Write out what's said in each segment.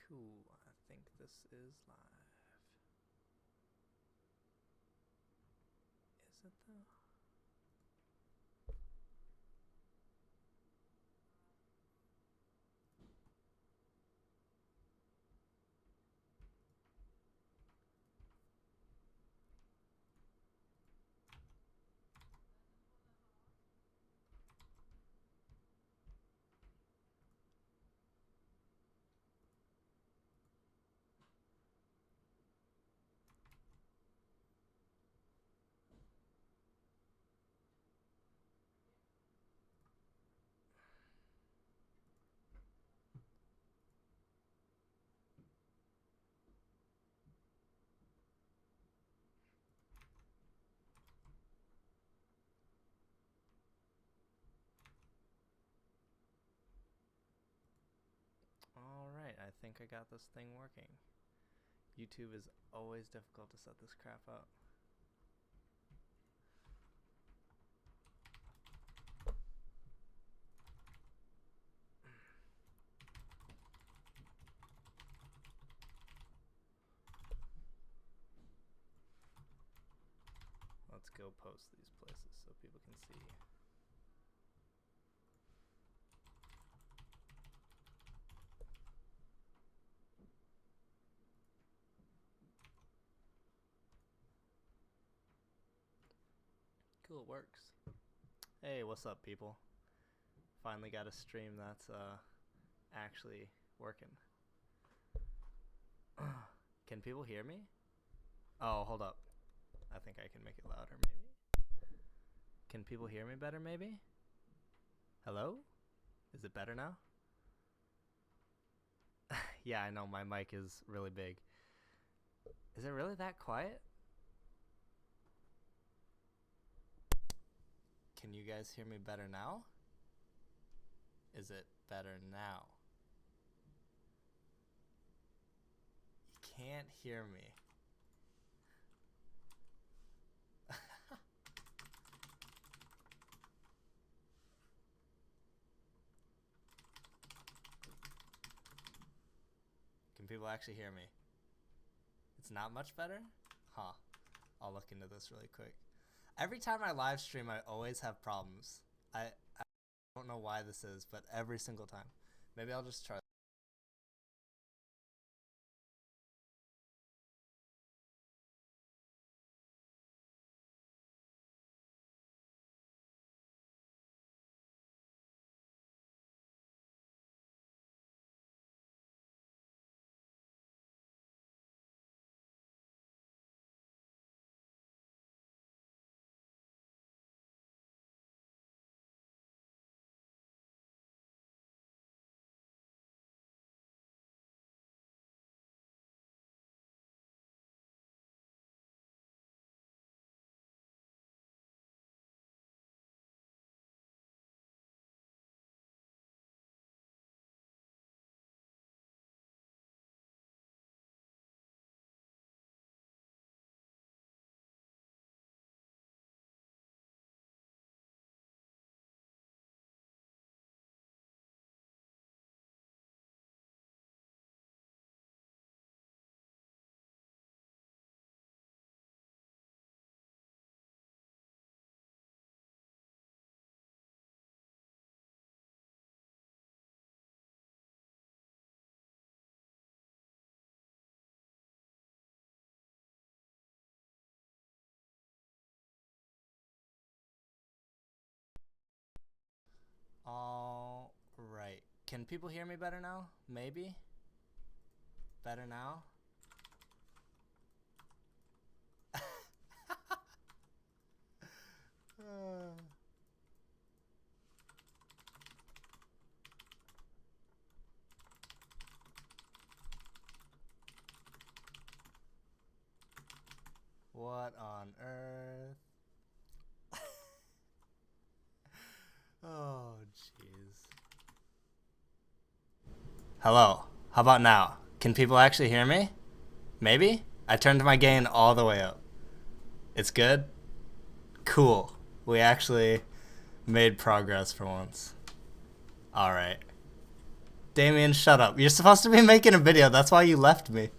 Cool, I think this is live. Is it though? Alright, I think I got this thing working. YouTube is always difficult to set this crap up. Let's go post these places so people can see. Cool, it works. Hey, what's up, people? Finally got a stream that's actually working. Can people hear me? Oh, hold up. I think I can make it louder, maybe? Can people hear me better, maybe? Hello? Is it better now? Yeah, I know, my mic is really big. Is it really that quiet? Can you guys hear me better now? Is it better now? You can't hear me. Can people actually hear me? It's not much better? Huh. I'll look into this really quick. Every time I live stream, I always have problems. I don't know why this is, but every single time. Maybe I'll just try. All right. Can people hear me better now? Maybe? Better now? What on earth? Oh, jeez. Hello. How about now? Can people actually hear me? Maybe? I turned my gain all the way up. It's good? Cool. We actually made progress for once. Alright. Damien, shut up. You're supposed to be making a video. That's why you left me.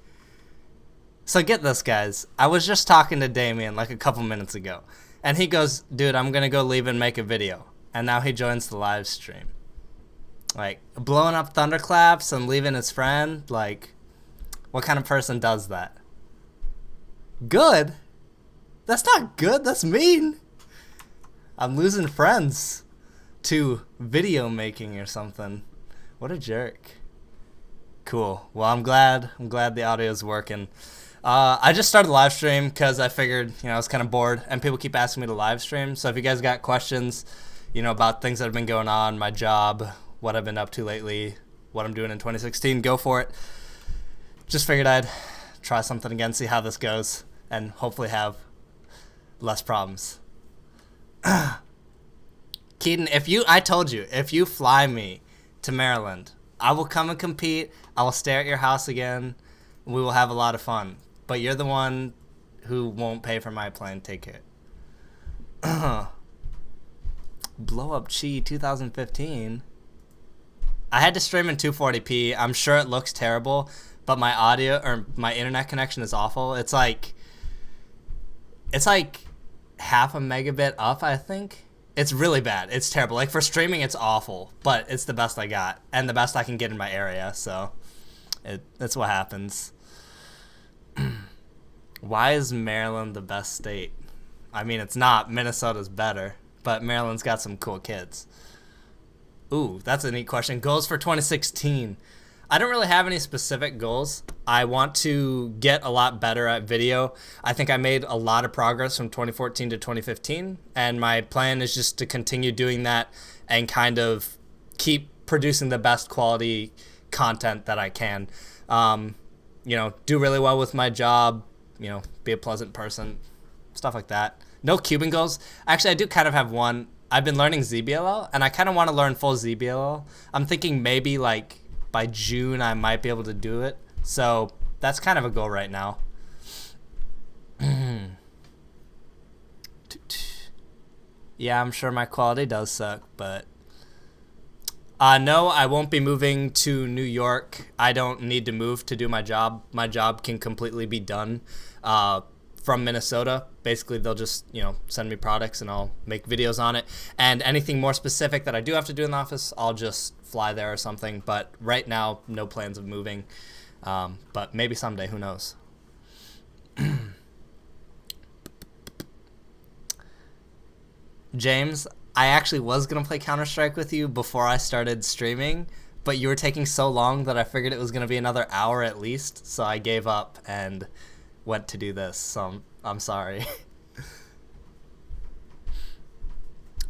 So get this, guys. I was just talking to Damien like a couple minutes ago. And he goes, dude, I'm going to go leave and make a video. And now he joins the live stream. Like, blowing up thunderclaps and leaving his friend. Like, what kind of person does that? Good? That's not good. That's mean. I'm losing friends to video making or something. What a jerk. Cool. Well, I'm glad the audio is working. I just started the live stream because I figured, I was kind of bored and people keep asking me to live stream. So if you guys got questions, about things that have been going on, my job, what I've been up to lately, what I'm doing in 2016, go for it. Just figured I'd try something again, see how this goes, and hopefully have less problems. Keaton, I told you, if you fly me to Maryland, I will come and compete. I will stay at your house again. We will have a lot of fun. But you're the one who won't pay for my plane ticket. Blow up Chi 2015. I had to stream in 240p. I'm sure it looks terrible, but my audio or my internet connection is awful. It's like half a megabit up, I think. It's really bad. It's terrible. Like for streaming, it's awful, but it's the best I got and the best I can get in my area. So that's what happens. Why is Maryland the best state? I mean, it's not. Minnesota's better, but Maryland's got some cool kids. Ooh, that's a neat question. Goals for 2016. I don't really have any specific goals. I want to get a lot better at video. I think I made a lot of progress from 2014 to 2015, and my plan is just to continue doing that and kind of keep producing the best quality content that I can. Do really well with my job, be a pleasant person, stuff like that. No cubing goals. Actually, I do kind of have one. I've been learning ZBLL, and I kind of want to learn full ZBLL. I'm thinking maybe like by June I might be able to do it. So that's kind of a goal right now. Yeah, I'm sure my quality does suck, but no, I won't be moving to New York. I don't need to move to do my job. My job can completely be done from Minnesota. Basically, they'll just, send me products and I'll make videos on it. And anything more specific that I do have to do in the office, I'll just fly there or something. But right now, no plans of moving. But maybe someday, who knows? James, I actually was going to play Counter-Strike with you before I started streaming, but you were taking so long that I figured it was going to be another hour at least, so I gave up and went to do this, so I'm sorry.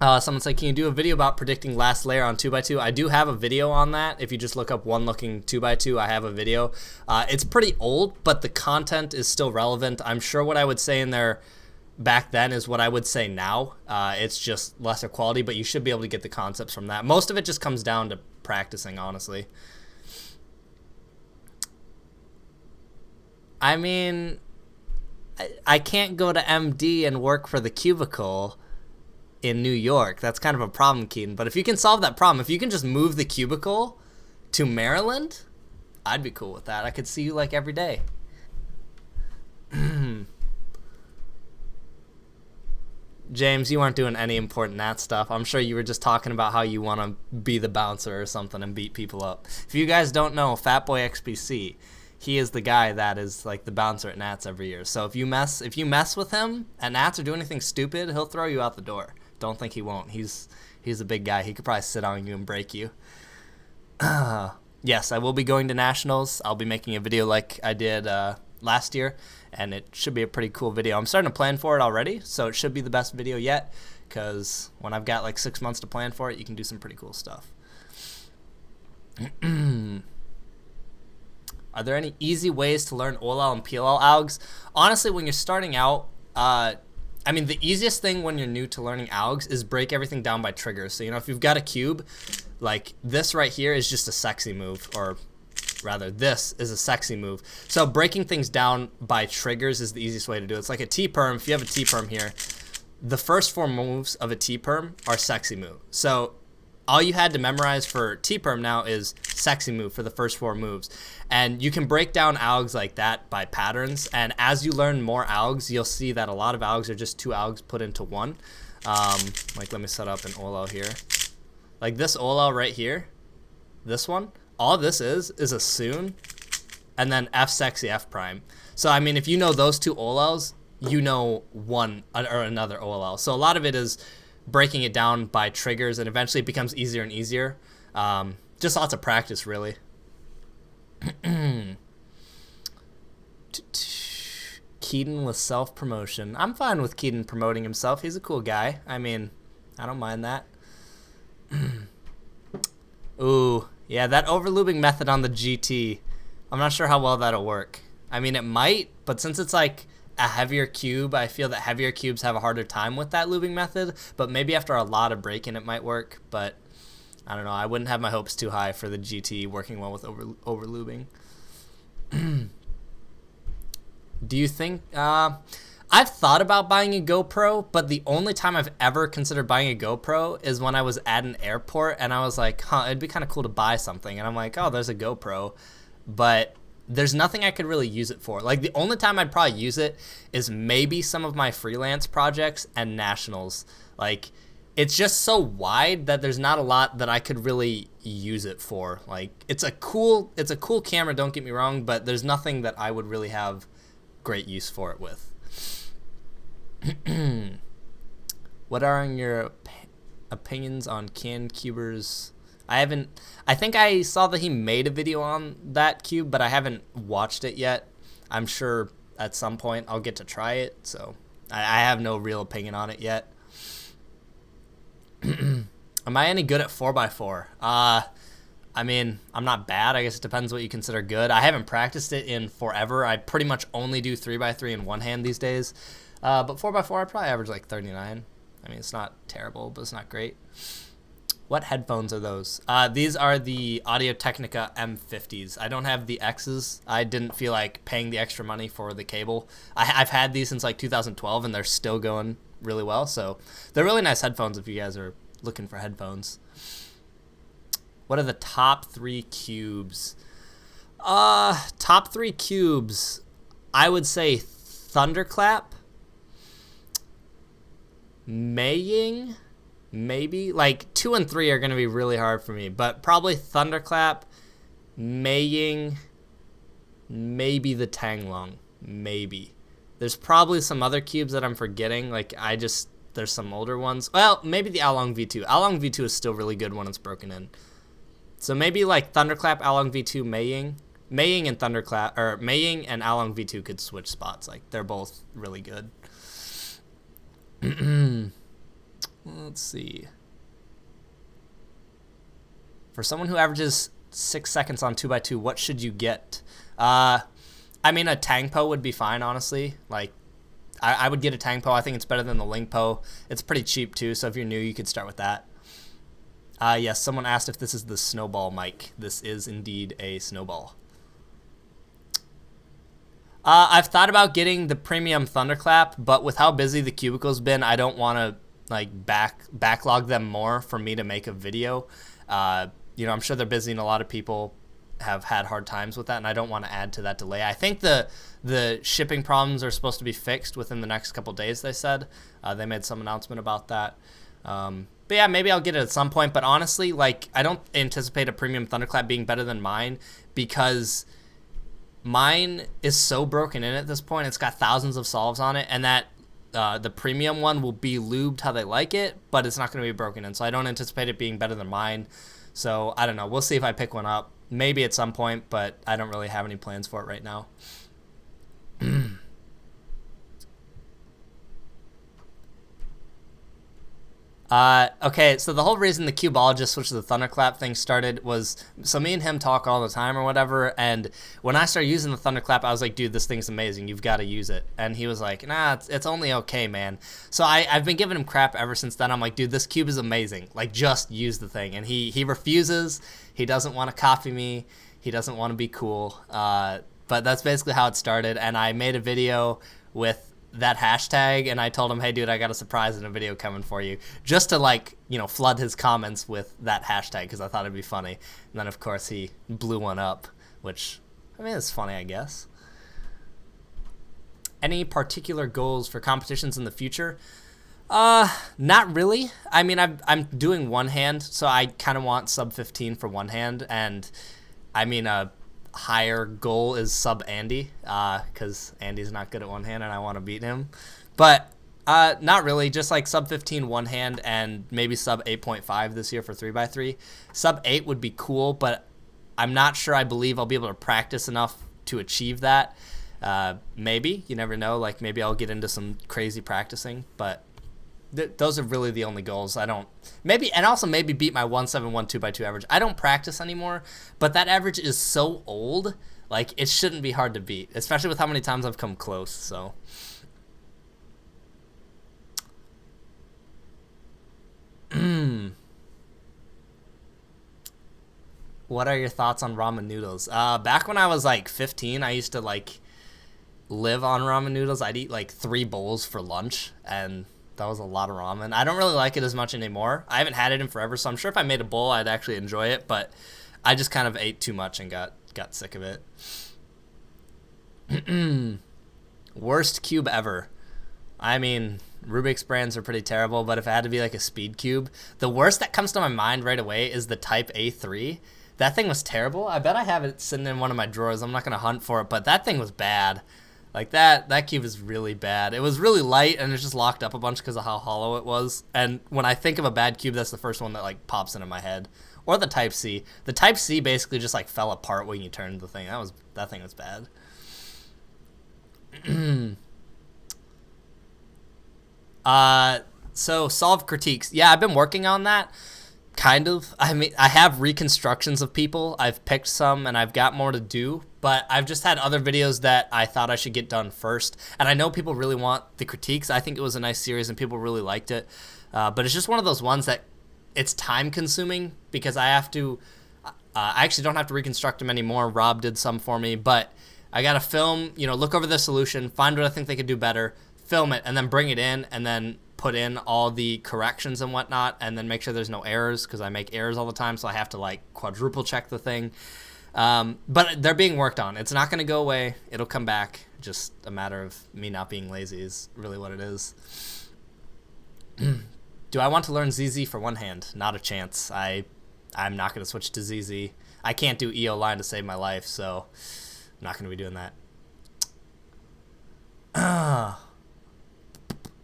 Someone said, can you do a video about predicting last layer on 2x2? I do have a video on that. If you just look up one looking 2x2, I have a video. It's pretty old, but the content is still relevant. I'm sure what I would say in there back then is what I would say now. It's just lesser quality, but you should be able to get the concepts from that. Most of it just comes down to practicing, honestly. I mean, I can't go to MD and work for the cubicle in New York. That's kind of a problem, Keaton. But if you can solve that problem, if you can just move the cubicle to Maryland, I'd be cool with that. I could see you like every day. James, you weren't doing any important that stuff. I'm sure you were just talking about how you want to be the bouncer or something and beat people up. If you guys don't know, Fatboy XBC, he is the guy that is like the bouncer at Nats every year. So if you mess with him at Nats or do anything stupid, he'll throw you out the door. Don't think he won't. He's a big guy. He could probably sit on you and break you. Yes, I will be going to nationals. I'll be making a video like I did last year, and it should be a pretty cool video. I'm starting to plan for it already, so it should be the best video yet, because when I've got like 6 months to plan for it, you can do some pretty cool stuff. Are there any easy ways to learn OLL and PLL algs? Honestly, when you're starting out, I mean, the easiest thing when you're new to learning algs is break everything down by triggers. So, if you've got a cube, like this right here is just a sexy move, or rather this is a sexy move. So breaking things down by triggers is the easiest way to do it. It's like a T-perm. If you have a T-perm here, the first 4 moves of a T-perm are sexy move. So all you had to memorize for T-perm now is sexy move for the first 4 moves. And you can break down algs like that by patterns. And as you learn more algs, you'll see that a lot of algs are just 2 algs put into one. Like, let me set up an OLL here. Like this OLL right here, this one, all this is a soon, and then F sexy F prime. So, I mean, if you know those 2 OLLs, you know one or another OLL. So a lot of it is breaking it down by triggers, and eventually it becomes easier and easier. Just lots of practice, really. Keaton with self-promotion. I'm fine with Keaton promoting himself. He's a cool guy. I mean, I don't mind that. Ooh, yeah, that overlooping method on the GT. I'm not sure how well that'll work. I mean, it might, but since it's like a heavier cube, I feel that heavier cubes have a harder time with that looping method. But maybe after a lot of braking, it might work. But I don't know. I wouldn't have my hopes too high for the GT working well with overlooping. Do you think... I've thought about buying a GoPro, but the only time I've ever considered buying a GoPro is when I was at an airport, and I was like, huh, it'd be kind of cool to buy something. And I'm like, oh, there's a GoPro. But there's nothing I could really use it for. Like, the only time I'd probably use it is maybe some of my freelance projects and nationals. Like, it's just so wide that there's not a lot that I could really use it for. Like, it's a cool camera, don't get me wrong, but there's nothing that I would really have great use for it with. What are your opinions on CanCubers? I think I saw that he made a video on that cube, but I haven't watched it yet. I'm sure at some point I'll get to try it, so I have no real opinion on it yet. Am I any good at 4x4? I mean, I'm not bad. I guess it depends what you consider good. I haven't practiced it in forever. I pretty much only do 3x3 in one hand these days. But 4x4, I probably average like 39. I mean, it's not terrible, but it's not great. What headphones are those? These are the Audio-Technica M50s. I don't have the X's. I didn't feel like paying the extra money for the cable. I've had these since like 2012, and they're still going really well. So they're really nice headphones if you guys are looking for headphones. What are the top 3 cubes? Top 3 cubes. I would say Thunderclap. Maying, maybe. Like 2 and 3 are going to be really hard for me, but probably Thunderclap, Maying, maybe the Tanglong, maybe. There's probably some other cubes that I'm forgetting. Like there's some older ones. Well, maybe the Along V2. Along V2 is still really good when it's broken in. So maybe like Thunderclap, Along V2, Maying and Thunderclap, or Maying and Along V2 could switch spots. Like they're both really good. Let's see. For someone who averages 6 seconds on 2x2, what should you get? I mean, a Tangpo would be fine, honestly. Like, I would get a Tangpo. I think it's better than the Lingpo. It's pretty cheap, too, so if you're new, you could start with that. Yes, someone asked if this is the Snowball mic. This is indeed a Snowball. I've thought about getting the premium Thunderclap, but with how busy the cubicle's been, I don't want to like backlog them more for me to make a video. You know, I'm sure they're busy and a lot of people have had hard times with that, and I don't want to add to that delay. I think the shipping problems are supposed to be fixed within the next couple days, they said. They made some announcement about that. But yeah, maybe I'll get it at some point, but honestly, like, I don't anticipate a premium Thunderclap being better than mine because mine is so broken in at this point. It's got thousands of solves on it, and that the premium one will be lubed how they like it, but it's not going to be broken in, so I don't anticipate it being better than mine. So I don't know. We'll see if I pick one up, maybe at some point, but I don't really have any plans for it right now. Okay, so the whole reason the Cubologist, which is the Thunderclap thing, started was, so me and him talk all the time or whatever, and when I started using the Thunderclap, I was like, dude, this thing's amazing, you've got to use it. And he was like, nah, it's only okay, man. So I've been giving him crap ever since then. I'm like, dude, this cube is amazing, like, just use the thing. And he refuses. He doesn't want to copy me. He doesn't want to be cool. But that's basically how it started, and I made a video with that hashtag, and I told him, hey dude, I got a surprise in a video coming for you, just to like, you know, flood his comments with that hashtag because I thought it'd be funny. And then of course he blew one up, which, I mean, it's funny, I guess. Any particular goals for competitions in the future? Not really. I mean, I'm doing one hand, so I kind of want sub 15 for one hand, and I mean, a higher goal is sub Andy, because Andy's not good at one hand and I want to beat him. But not really, just like sub 15 one hand and maybe sub 8.5 this year for 3x3. Sub 8 would be cool, but I'm not sure I believe I'll be able to practice enough to achieve that. Maybe, you never know, like maybe I'll get into some crazy practicing, but those are really the only goals. I don't, maybe, and also maybe beat my 171 2x2 average. I don't practice anymore, but that average is so old, like it shouldn't be hard to beat, especially with how many times I've come close. So what are your thoughts on ramen noodles? Back when I was like 15, I used to like live on ramen noodles. I'd eat like 3 bowls for lunch, and that was a lot of ramen. I don't really like it as much anymore. I haven't had it in forever, so I'm sure if I made a bowl, I'd actually enjoy it, but I just kind of ate too much and got sick of it. Worst cube ever. I mean, Rubik's brands are pretty terrible, but if it had to be like a speed cube, the worst that comes to my mind right away is the Type A3. That thing was terrible. I bet I have it sitting in one of my drawers. I'm not going to hunt for it, but that thing was bad. Like that cube is really bad. It was really light and it just locked up a bunch because of how hollow it was. And when I think of a bad cube, that's the first one that like pops into my head. Or the Type C. The Type C basically just like fell apart when you turned the thing. That thing was bad. So solve critiques. Yeah, I've been working on that. Kind of. I mean, I have reconstructions of people. I've picked some and I've got more to do, but I've just had other videos that I thought I should get done first. And I know people really want the critiques. I think it was a nice series and people really liked it. But it's just one of those ones that it's time consuming because I have to, I actually don't have to reconstruct them anymore. Rob did some for me, but I got to film, you know, look over the solution, find what I think they could do better, film it, and then bring it in and then put in all the corrections and whatnot, and then make sure there's no errors because I make errors all the time, so I have to like quadruple check the thing. But they're being worked on. It's not going to go away. It'll come back. Just a matter of me not being lazy is really what it is. Do I want to learn ZZ for one hand? Not a chance. I'm not going to switch to ZZ. I can't do EO line to save my life, so I'm not going to be doing that.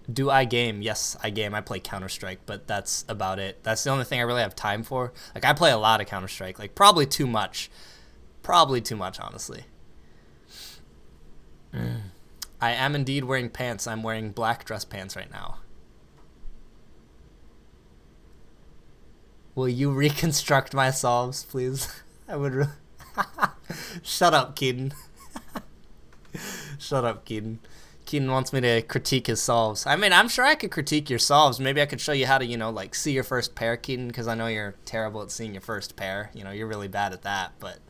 Do I game? Yes, I game. I play Counter-Strike, but that's about it. That's the only thing I really have time for. Like, I play a lot of Counter-Strike. Like, probably too much. Probably too much, honestly. I am indeed wearing pants. I'm wearing black dress pants right now. Will you reconstruct my solves, please? I would really... Shut up, Keaton. Shut up, Keaton. Keaton wants me to critique his solves. I mean, I'm sure I could critique your solves. Maybe I could show you how to, you know, like see your first pair, Keaton, because I know you're terrible at seeing your first pair. You know, you're really bad at that, but...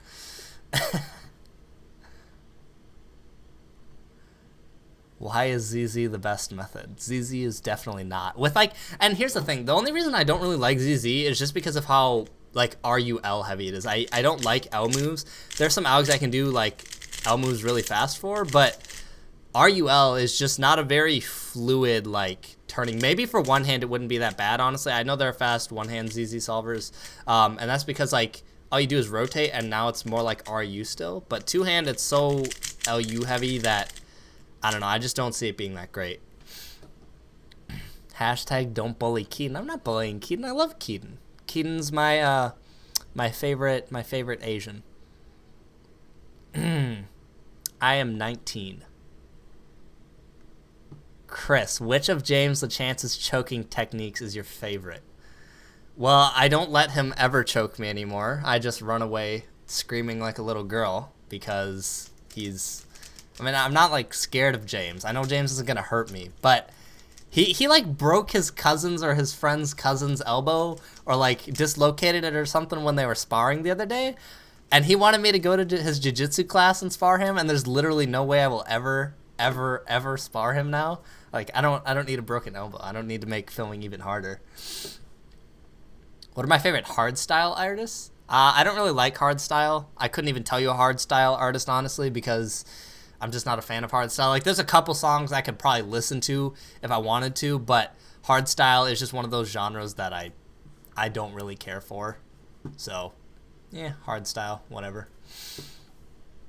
Why is ZZ the best method? ZZ is definitely not. With like, and here's the thing. The only reason I don't really like ZZ is just because of how like RUL heavy it is. I don't like L moves. There's some algs I can do like L moves really fast for, but RUL is just not a very fluid like turning. Maybe for one hand it wouldn't be that bad, honestly. I know there are fast one hand ZZ solvers, and that's because like all you do is rotate, and now it's more like RU still. But two hand it's so LU heavy that I don't know. I just don't see it being that great. Hashtag don't bully Keaton. I'm not bullying Keaton. I love Keaton. Keaton's my my favorite Asian. I am 19. Chris, which of James LeChance's choking techniques is your favorite? Well, I don't let him ever choke me anymore. I just run away screaming like a little girl because he's... I mean, I'm not like scared of James. I know James isn't going to hurt me, but he like broke his cousin's or his friend's cousin's elbow or like dislocated it or something when they were sparring the other day. And he wanted me to go to his jiu-jitsu class and spar him, and there's literally no way I will ever ever spar him now. Like, I don't need a broken elbow. I don't need to make filming even harder. What are my favorite hardstyle artists? I don't really like hardstyle. I couldn't even tell you a hardstyle artist, honestly, because I'm just not a fan of hardstyle. Like, there's a couple songs I could probably listen to if I wanted to, but hardstyle is just one of those genres that I don't really care for. So, yeah, hardstyle, whatever.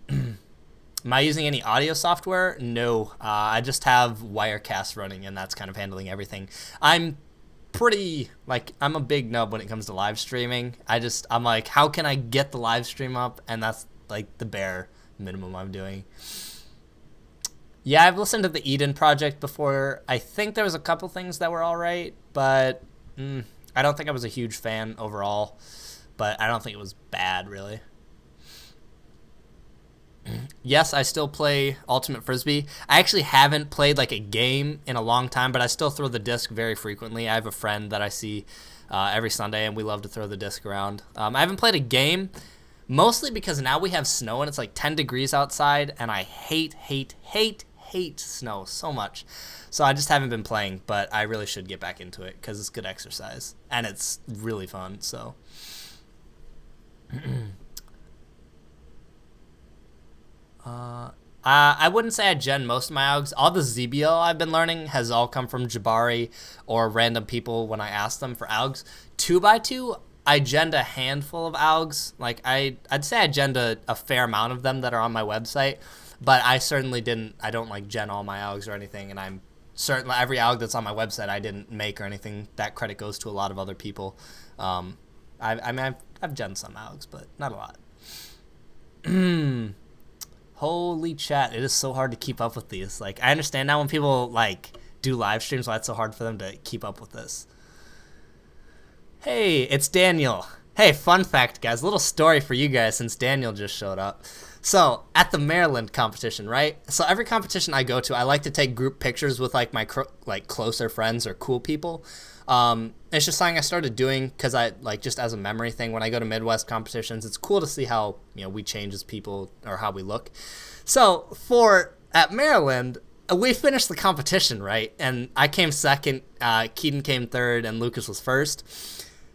Am I using any audio software? No, I just have Wirecast running, and that's kind of handling everything. I'm a big nub when it comes to live streaming. I'm like, how can I get the live stream up? And that's like the bare minimum I'm doing. Yeah, I've listened to the Eden Project before. I think there was a couple things that were all right, but I don't think I was a huge fan overall. But I don't think it was bad, really. Yes, I still play Ultimate Frisbee. I actually haven't played like a game in a long time, but I still throw the disc very frequently. I have a friend that I see every Sunday, and we love to throw the disc around. I haven't played a game, mostly because now we have snow, and it's like 10 degrees outside, and I hate snow so much. So I just haven't been playing, but I really should get back into it because it's good exercise, and it's really fun, so... I wouldn't say I gen most of my AUGs. All the ZBL I've been learning has all come from Jabari or random people when I ask them for AUGs. 2x2, I genned a handful of AUGs. Like, I'd say I genned a fair amount of them that are on my website, but I certainly didn't, I don't like gen all my AUGs or anything, and I'm certain every AUG that's on my website I didn't make or anything. That credit goes to a lot of other people. I've genned some AUGs, but not a lot. Holy chat, it is so hard to keep up with these. Like, I understand now when people, like, do live streams, why it's so hard for them to keep up with this. Hey, it's Daniel. Hey, fun fact, guys, a little story for you guys since Daniel just showed up. So, at the Maryland competition, right? So, every competition I go to, I like to take group pictures with, like, my, closer friends or cool people. It's just something I started doing because I just as a memory thing when I go to Midwest competitions. It's cool to see how we change as people or how we look. So at Maryland, we finished the competition, right? And I came second, Keaton came third, and Lucas was first.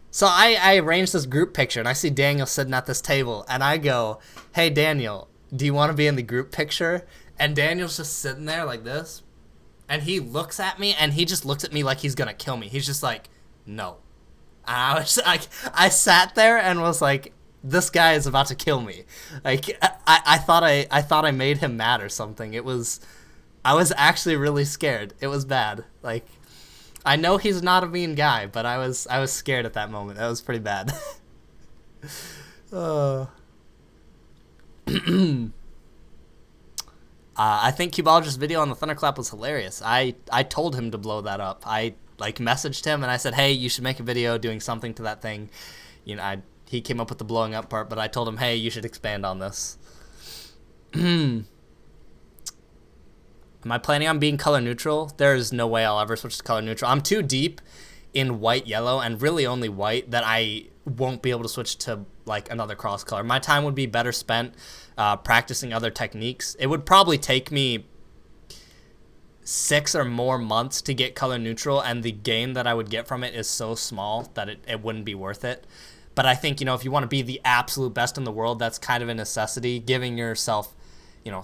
So I arranged this group picture, and I see Daniel sitting at this table, and I go, "Hey Daniel, do you want to be in the group picture?" And Daniel's just sitting there like this. And he looks at me, and he just looks at me like he's gonna kill me. He's just like, no. And I was like, I sat there and was like, this guy is about to kill me. Like, I thought I made him mad or something. I was actually really scared. It was bad. Like, I know he's not a mean guy, but I was scared at that moment. That was pretty bad. I think Cubologist's video on the Thunderclap was hilarious. I told him to blow that up. I messaged him and I said, hey, you should make a video doing something to that thing. He came up with the blowing up part, but I told him, hey, you should expand on this. Am I planning on being color neutral? There's no way I'll ever switch to color neutral. I'm too deep in white, yellow, and really only white that I won't be able to switch to like another cross color. My time would be better spent practicing other techniques. It would probably take me 6 or more months to get color neutral, and the gain that I would get from it is so small that it wouldn't be worth it. But I think, if you want to be the absolute best in the world, that's kind of a necessity, giving yourself,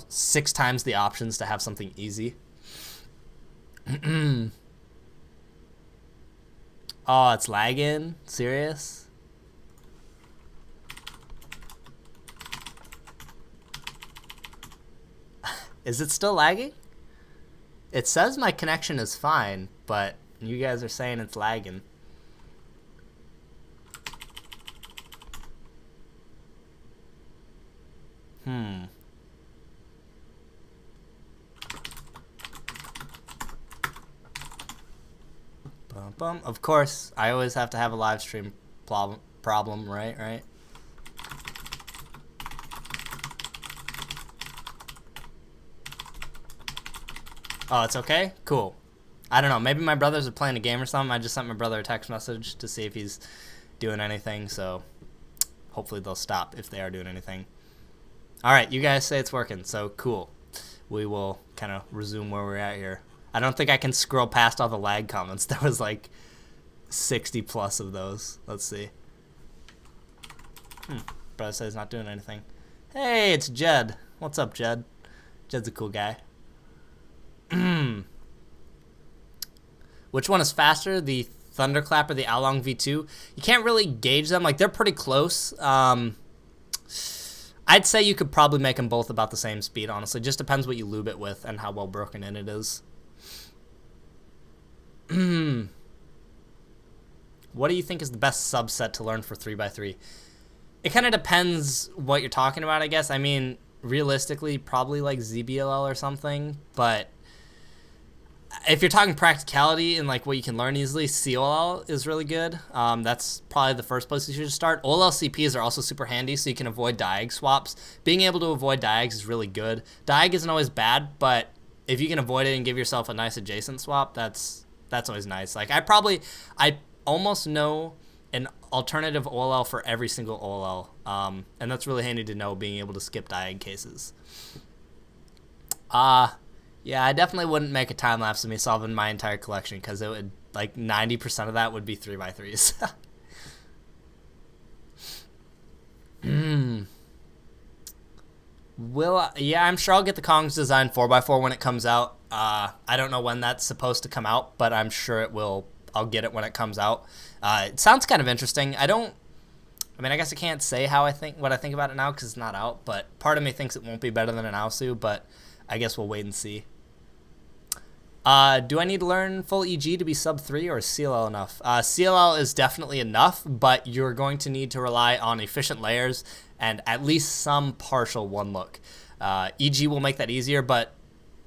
6 times the options to have something easy. Oh, it's lagging? Serious? Is it still lagging? It says my connection is fine, but you guys are saying it's lagging. Of course, I always have to have a live stream problem, right? Oh, it's okay? Cool. I don't know. Maybe my brothers are playing a game or something. I just sent my brother a text message to see if he's doing anything, so hopefully they'll stop if they are doing anything. Alright, you guys say it's working, so cool. we will kind of resume where we're at here. I don't think I can scroll past all the lag comments. There was like 60 plus of those. Let's see. Brother says not doing anything. Hey, it's Jed. What's up, Jed? Jed's a cool guy. Which one is faster, the Thunderclap or the Oolong V2? You can't really gauge them. Like, they're pretty close. I'd say you could probably make them both about the same speed, honestly. Just depends what you lube it with and how well broken in it is. What do you think is the best subset to learn for 3x3? It kind of depends what you're talking about, I guess. I mean, realistically, probably like ZBLL or something. But if you're talking practicality and like what you can learn easily, COLL is really good. That's probably the first place you should start. OLLCPs are also super handy, so you can avoid diag swaps. Being able to avoid diags is really good. Diag isn't always bad, but if you can avoid it and give yourself a nice adjacent swap, that's always nice. Like I almost know an alternative OLL for every single OLL, and that's really handy to know, being able to skip diag cases. Yeah, I definitely wouldn't make a time lapse of me solving my entire collection, because it would, like, 90% of that would be 3x3s. Yeah, I'm sure I'll get the Kong's Design 4x4 when it comes out. I don't know when that's supposed to come out, but I'm sure it will. I'll get it when it comes out. It sounds kind of interesting. I mean, I guess I can't say what I think about it now because it's not out, but part of me thinks it won't be better than an Aosu, but I guess we'll wait and see. Do I need to learn full EG to be sub 3, or is CLL enough? CLL is definitely enough, but you're going to need to rely on efficient layers and at least some partial one look. EG will make that easier, but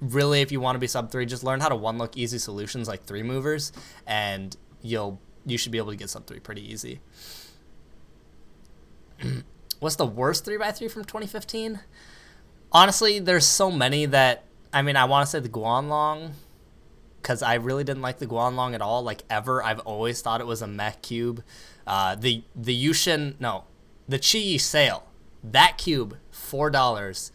really, if you want to be sub 3, just learn how to one look easy solutions like 3 movers, and you should be able to get sub 3 pretty easy. What's the worst 3x3 from 2015? Honestly, there's so many that, I mean, I want to say the Guanlong, because I really didn't like the Guanlong at all, like ever. I've always thought it was a mech cube. The Yushin, no, the Chi Sail, that cube, $4.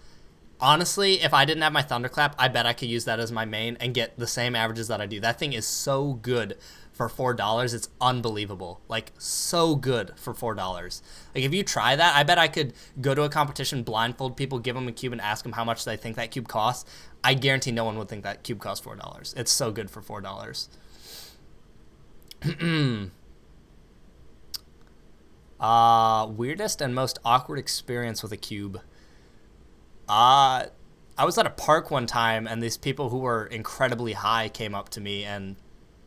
Honestly, if I didn't have my Thunderclap, I bet I could use that as my main and get the same averages that I do. That thing is so good for $4. It's unbelievable. Like, so good for $4. Like, if you try that, I bet I could go to a competition, blindfold people, give them a cube, and ask them how much they think that cube costs. I guarantee no one would think that cube costs $4. It's so good for $4. Weirdest and most awkward experience with a cube. I was at a park one time, and these people who were incredibly high came up to me, and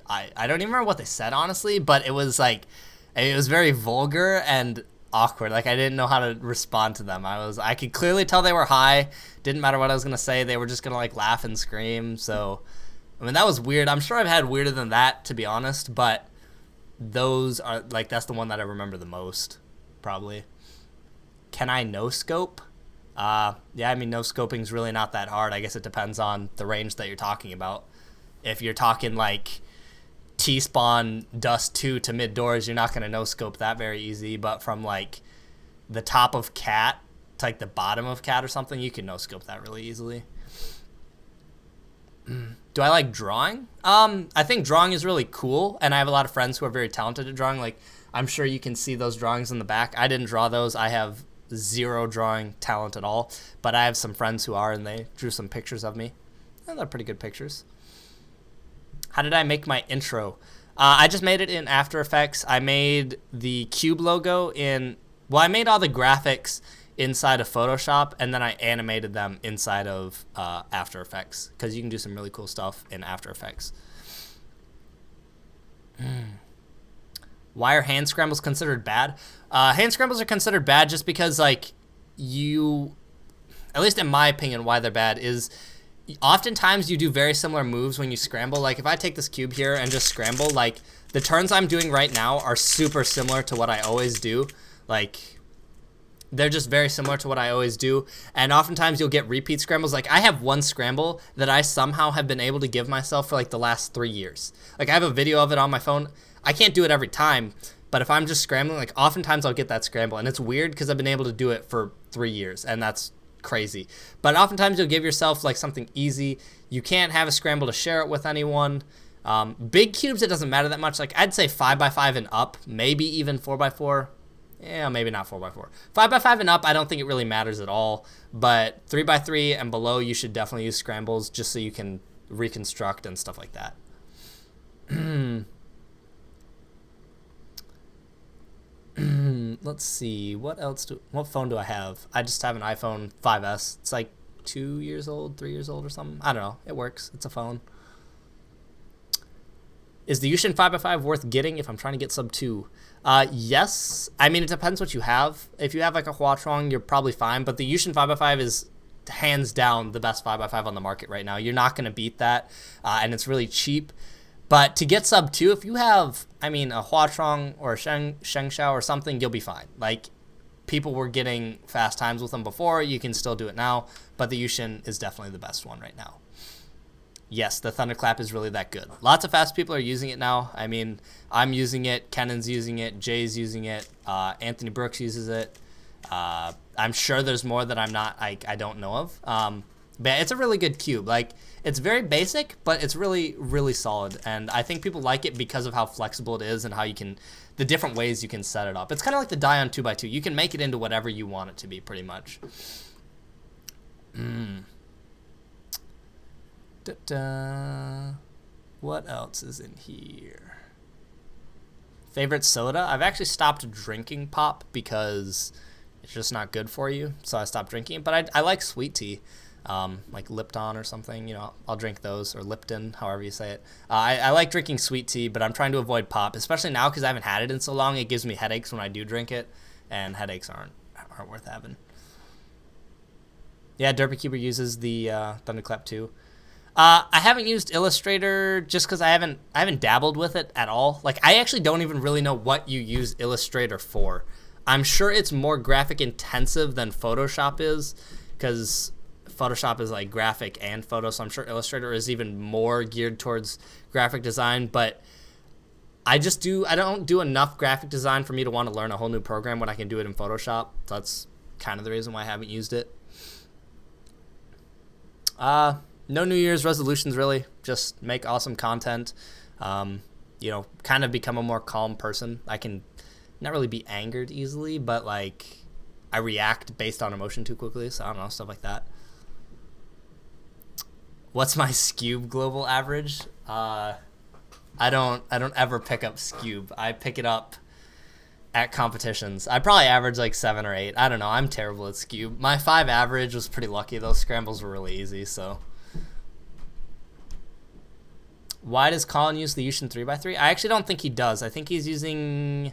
I don't even remember what they said, honestly, but it was like, it was very vulgar and awkward. Like, I didn't know how to respond to them. I could clearly tell they were high. Didn't matter what I was gonna say. They were just gonna like laugh and scream. So, I mean, that was weird. I'm sure I've had weirder than that, to be honest, but those are like, that's the one that I remember the most, probably. Can I no scope? Yeah, I mean, no scoping is really not that hard. I guess it depends on the range that you're talking about. If you're talking like T-spawn dust 2 to mid doors, you're not going to no scope that very easy. But from like the top of cat to like the bottom of cat or something, you can no scope that really easily. Do I like drawing? I think drawing is really cool, and I have a lot of friends who are very talented at drawing. Like, I'm sure you can see those drawings in the back. I didn't draw those. I have zero drawing talent at all, but I have some friends who are, and they drew some pictures of me, and they're pretty good pictures. How did I make my intro? I just made it in After Effects. I made the cube logo I made all the graphics inside of Photoshop, and then I animated them inside of After Effects, because you can do some really cool stuff in After Effects. Why are hand scrambles considered bad? Hand scrambles are considered bad just because, like, at least in my opinion, why they're bad is oftentimes you do very similar moves when you scramble. Like, if I take this cube here and just scramble, like, the turns I'm doing right now are super similar to what I always do. Like, they're just very similar to what I always do. And oftentimes you'll get repeat scrambles. Like, I have one scramble that I somehow have been able to give myself for, like, the last 3 years. Like, I have a video of it on my phone. I can't do it every time, but if I'm just scrambling, like, oftentimes I'll get that scramble. And it's weird because I've been able to do it for 3 years, and that's crazy. But oftentimes you'll give yourself like something easy. You can't have a scramble to share it with anyone. Big cubes, it doesn't matter that much. Like I'd say 5x5 and up, maybe even 4x4. Yeah, maybe not 4x4. 5x5 and up, I don't think it really matters at all. But 3x3 and below, you should definitely use scrambles just so you can reconstruct and stuff like that. Let's see, what phone do I have? I just have an iPhone 5S. It's like 2 years old, 3 years old or something. I don't know. It works. It's a phone. Is the Yushin 5x5 worth getting if I'm trying to get sub 2? Yes. I mean, it depends what you have. If you have like a Huachuang, you're probably fine. But the Yushin 5x5 is hands down the best 5x5 on the market right now. You're not going to beat that. And it's really cheap. But to get sub 2, if you have, I mean, a Huachuang or a Shengshao or something, you'll be fine. Like, people were getting fast times with them before. You can still do it now. But the Yushin is definitely the best one right now. Yes, the Thunderclap is really that good. Lots of fast people are using it now. I mean, I'm using it. Kennan's using it. Jay's using it. Anthony Brooks uses it. I'm sure there's more that I don't know of. But it's a really good cube. Like, it's very basic, but it's really, really solid. And I think people like it because of how flexible it is and how you can, the different ways you can set it up. It's kind of like the Dion 2x2. You can make it into whatever you want it to be, pretty much. What else is in here? Favorite soda? I've actually stopped drinking pop because it's just not good for you. So I stopped drinking it. But I like sweet tea. Like Lipton or something, you know, I'll drink those, or Lipton, however you say it. I like drinking sweet tea, but I'm trying to avoid pop, especially now because I haven't had it in so long. It gives me headaches when I do drink it, and headaches aren't worth having. Yeah, Derpycuber uses the Thunderclap too. I haven't used Illustrator just because I haven't dabbled with it at all. Like, I actually don't even really know what you use Illustrator for. I'm sure it's more graphic intensive than Photoshop is, because Photoshop is like graphic and photo, so I'm sure Illustrator is even more geared towards graphic design. But I don't do enough graphic design for me to want to learn a whole new program when I can do it in Photoshop. So that's kind of the reason why I haven't used it. No New Year's resolutions, really. Just make awesome content. You know, kind of become a more calm person. I can not really be angered easily, but like I react based on emotion too quickly. So I don't know, stuff like that. What's my Scube global average? I don't ever pick up Scube. I pick it up at competitions. I probably average like 7 or 8. I don't know. I'm terrible at Scube. My 5 average was pretty lucky. Those scrambles were really easy, so. Why does Colin use the Yushin 3x3? I actually don't think he does. I think he's using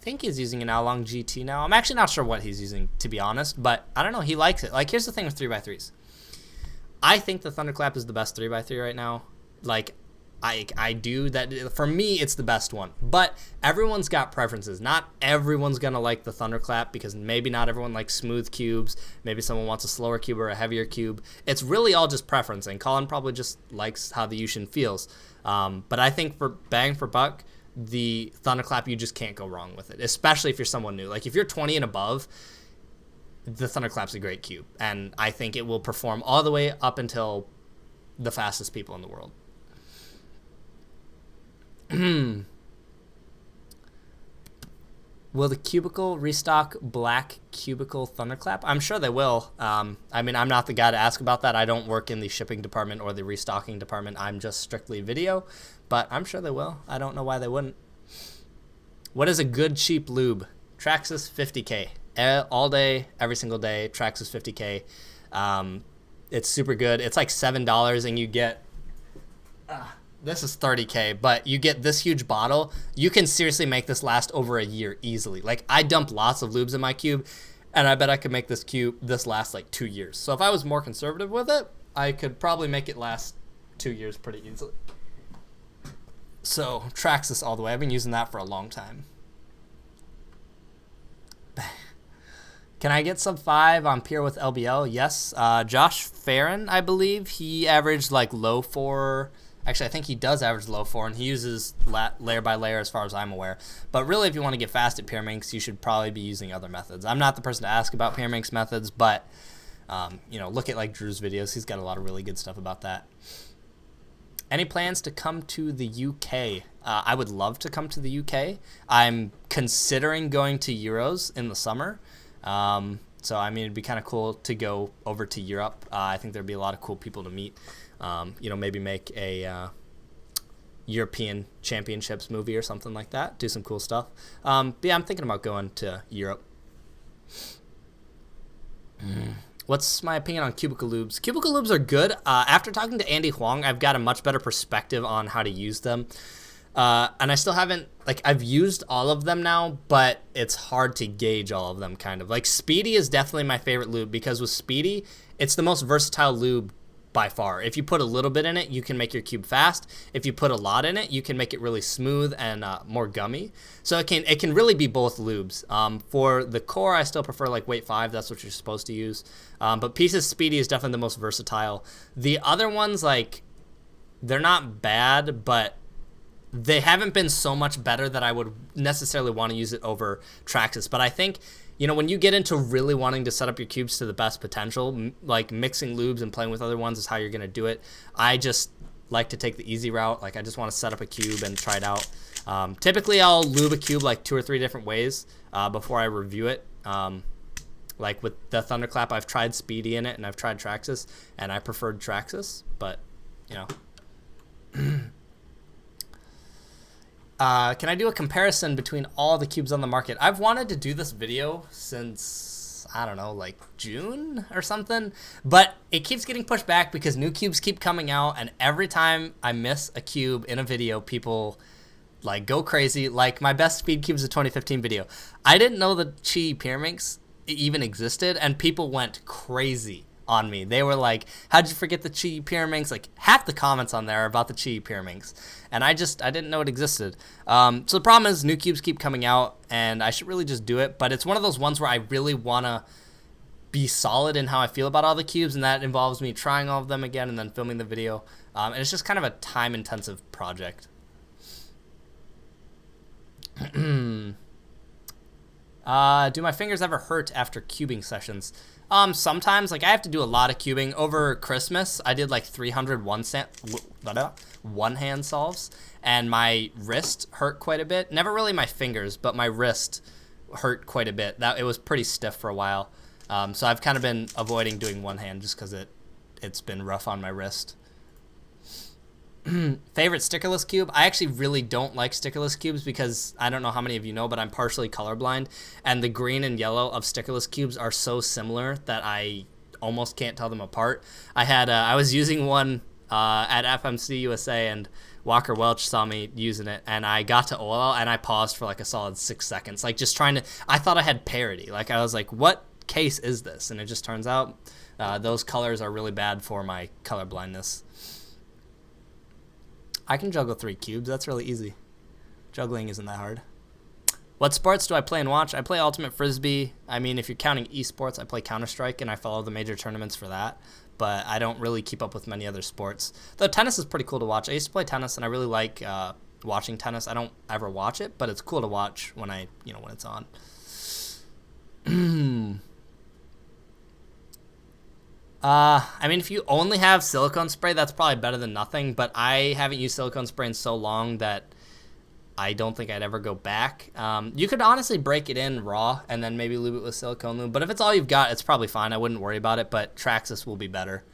an Along GT now. I'm actually not sure what he's using, to be honest, but I don't know. He likes it. Like, here's the thing with 3x3s. I think the Thunderclap is the best 3x3 right now. Like, I do that. For me, it's the best one. But everyone's got preferences. Not everyone's going to like the Thunderclap because maybe not everyone likes smooth cubes. Maybe someone wants a slower cube or a heavier cube. It's really all just preference. And Colin probably just likes how the Yushin feels. But I think for bang for buck, the Thunderclap, you just can't go wrong with it. Especially if you're someone new. Like, if you're 20 and above, the Thunderclap's a great cube, and I think it will perform all the way up until the fastest people in the world. Will the Cubicle restock black Cubicle Thunderclap? I'm sure they will. I mean, I'm not the guy to ask about that. I don't work in the shipping department or the restocking department. I'm just strictly video, but I'm sure they will. I don't know why they wouldn't. What is a good cheap lube? Traxxas 50K. All day, every single day. Traxxas 50K. It's super good. It's like $7 and you get this is 30K, but you get this huge bottle. You can seriously make this last over a year easily. Like, I dump lots of lubes in my cube, and I bet I could make this last like 2 years. So if I was more conservative with it, I could probably make it last 2 years pretty easily. So Traxxas all the way. I've been using that for a long time. Can I get sub 5 on Pure with LBL? Yes. Josh Farron, I believe, he averaged like low 4. Actually, I think he does average low 4, and he uses layer by layer as far as I'm aware. But really, if you want to get fast at Pyraminx, you should probably be using other methods. I'm not the person to ask about Pyraminx methods, but Look at like Drew's videos. He's got a lot of really good stuff about that. Any plans to come to the UK? I would love to come to the UK. I'm considering going to Euros in the summer. So, I mean, it'd be kind of cool to go over to Europe. I think there'd be a lot of cool people to meet. Maybe make a European Championships movie or something like that. Do some cool stuff. But yeah, I'm thinking about going to Europe. What's my opinion on cubicle lubes? Cubicle lubes are good. After talking to Andy Huang, I've got a much better perspective on how to use them. And I still haven't, I've used all of them now, but it's hard to gauge all of them, kind of. Like, Speedy is definitely my favorite lube, because with Speedy, it's the most versatile lube by far. If you put a little bit in it, you can make your cube fast. If you put a lot in it, you can make it really smooth and more gummy. So it can really be both lubes. For the core, I still prefer like weight 5. That's what you're supposed to use. But Pieces Speedy is definitely the most versatile. The other ones, they're not bad, but they haven't been so much better that I would necessarily want to use it over Traxxas. But I think, when you get into really wanting to set up your cubes to the best potential, like mixing lubes and playing with other ones is how you're going to do it. I just like to take the easy route. I just want to set up a cube and try it out. Typically, I'll lube a cube 2 or 3 different ways before I review it. Like with the Thunderclap, I've tried Speedy in it and I've tried Traxxas, and I preferred Traxxas, but, can I do a comparison between all the cubes on the market? I've wanted to do this video since, I don't know, June or something, but it keeps getting pushed back because new cubes keep coming out, and every time I miss a cube in a video, people go crazy. My best speed cubes of 2015 video, I didn't know the Chi Pyraminx even existed, and people went crazy on me. They were like, how'd you forget the Chi Pyraminx? Half the comments on there are about the Chi Pyraminx, and I didn't know it existed. So the problem is new cubes keep coming out, and I should really just do it, but it's one of those ones where I really want to be solid in how I feel about all the cubes, and that involves me trying all of them again and then filming the video, and it's just kind of a time-intensive project. Do my fingers ever hurt after cubing sessions? Sometimes. I have to do a lot of cubing. Over Christmas, I did 300 one-hand solves, and my wrist hurt quite a bit. Never really my fingers, but my wrist hurt quite a bit. It was pretty stiff for a while. So I've kind of been avoiding doing one hand just because it's been rough on my wrist. Favorite stickerless cube? I actually really don't like stickerless cubes because I don't know how many of you know, but I'm partially colorblind, and the green and yellow of stickerless cubes are so similar that I almost can't tell them apart. I was using one at FMC USA, and Walker Welch saw me using it, and I got to oil and I paused for a solid 6 seconds, just trying to. I thought I had parity. I was like, what case is this? And it just turns out those colors are really bad for my color blindness. I can juggle 3 cubes. That's really easy. Juggling isn't that hard. What sports do I play and watch? I play Ultimate Frisbee. I mean, if you're counting esports, I play Counter-Strike, and I follow the major tournaments for that. But I don't really keep up with many other sports. Though tennis is pretty cool to watch. I used to play tennis, and I really like watching tennis. I don't ever watch it, but it's cool to watch when when it's on. I mean, if you only have silicone spray, that's probably better than nothing, but I haven't used silicone spray in so long that I don't think I'd ever go back. You could honestly break it in raw and then maybe lube it with silicone lube, but if it's all you've got, it's probably fine. I wouldn't worry about it, but Traxxas will be better.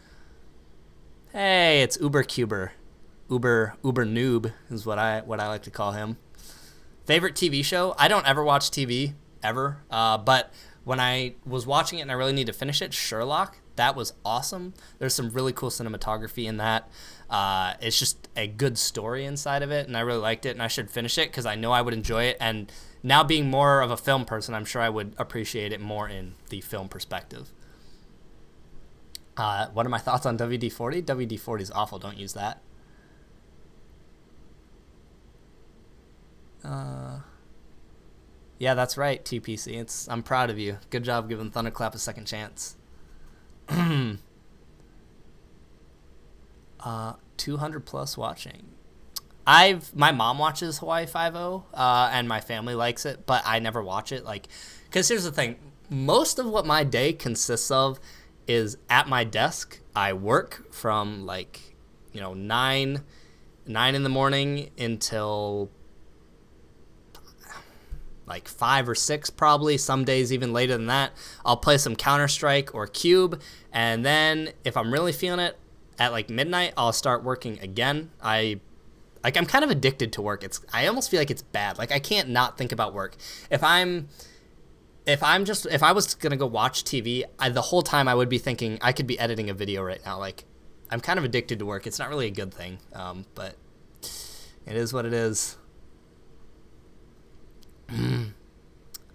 Hey, it's Uber Cuber. Uber Noob is what I like to call him. Favorite TV show? I don't ever watch TV, ever, but when I was watching it and I really need to finish it, Sherlock. That was awesome. There's some really cool cinematography in that. It's just a good story inside of it, and I really liked it, and I should finish it because I know I would enjoy it. And now being more of a film person, I'm sure I would appreciate it more in the film perspective. What are my thoughts on WD-40? WD-40 is awful. Don't use that. Yeah, that's right, TPC. I'm proud of you. Good job giving Thunderclap a second chance. 200 plus watching. My mom watches Hawaii Five-0, and my family likes it, but I never watch it. Because here's the thing, most of what my day consists of is at my desk. I work from like, 9 in the morning until like 5 or 6 probably. Some days even later than that. I'll play some Counter-Strike or Cube, and then if I'm really feeling it, at like midnight, I'll start working again. I'm kind of addicted to work. I almost feel like it's bad. Like I can't not think about work. If I was gonna go watch TV, the whole time I would be thinking I could be editing a video right now. Like I'm kind of addicted to work. It's not really a good thing, but it is what it is.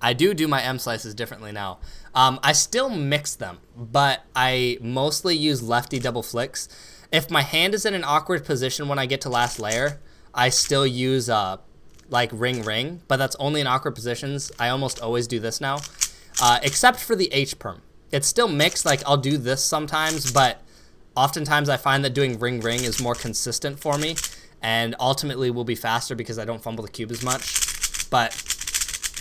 I do my M slices differently now. I still mix them, but I mostly use lefty double flicks. If my hand is in an awkward position when I get to last layer, I still use like ring, but that's only in awkward positions. I almost always do this now, except for the H perm. It's still mixed. Like I'll do this sometimes, but oftentimes I find that doing ring is more consistent for me, and ultimately will be faster because I don't fumble the cube as much. But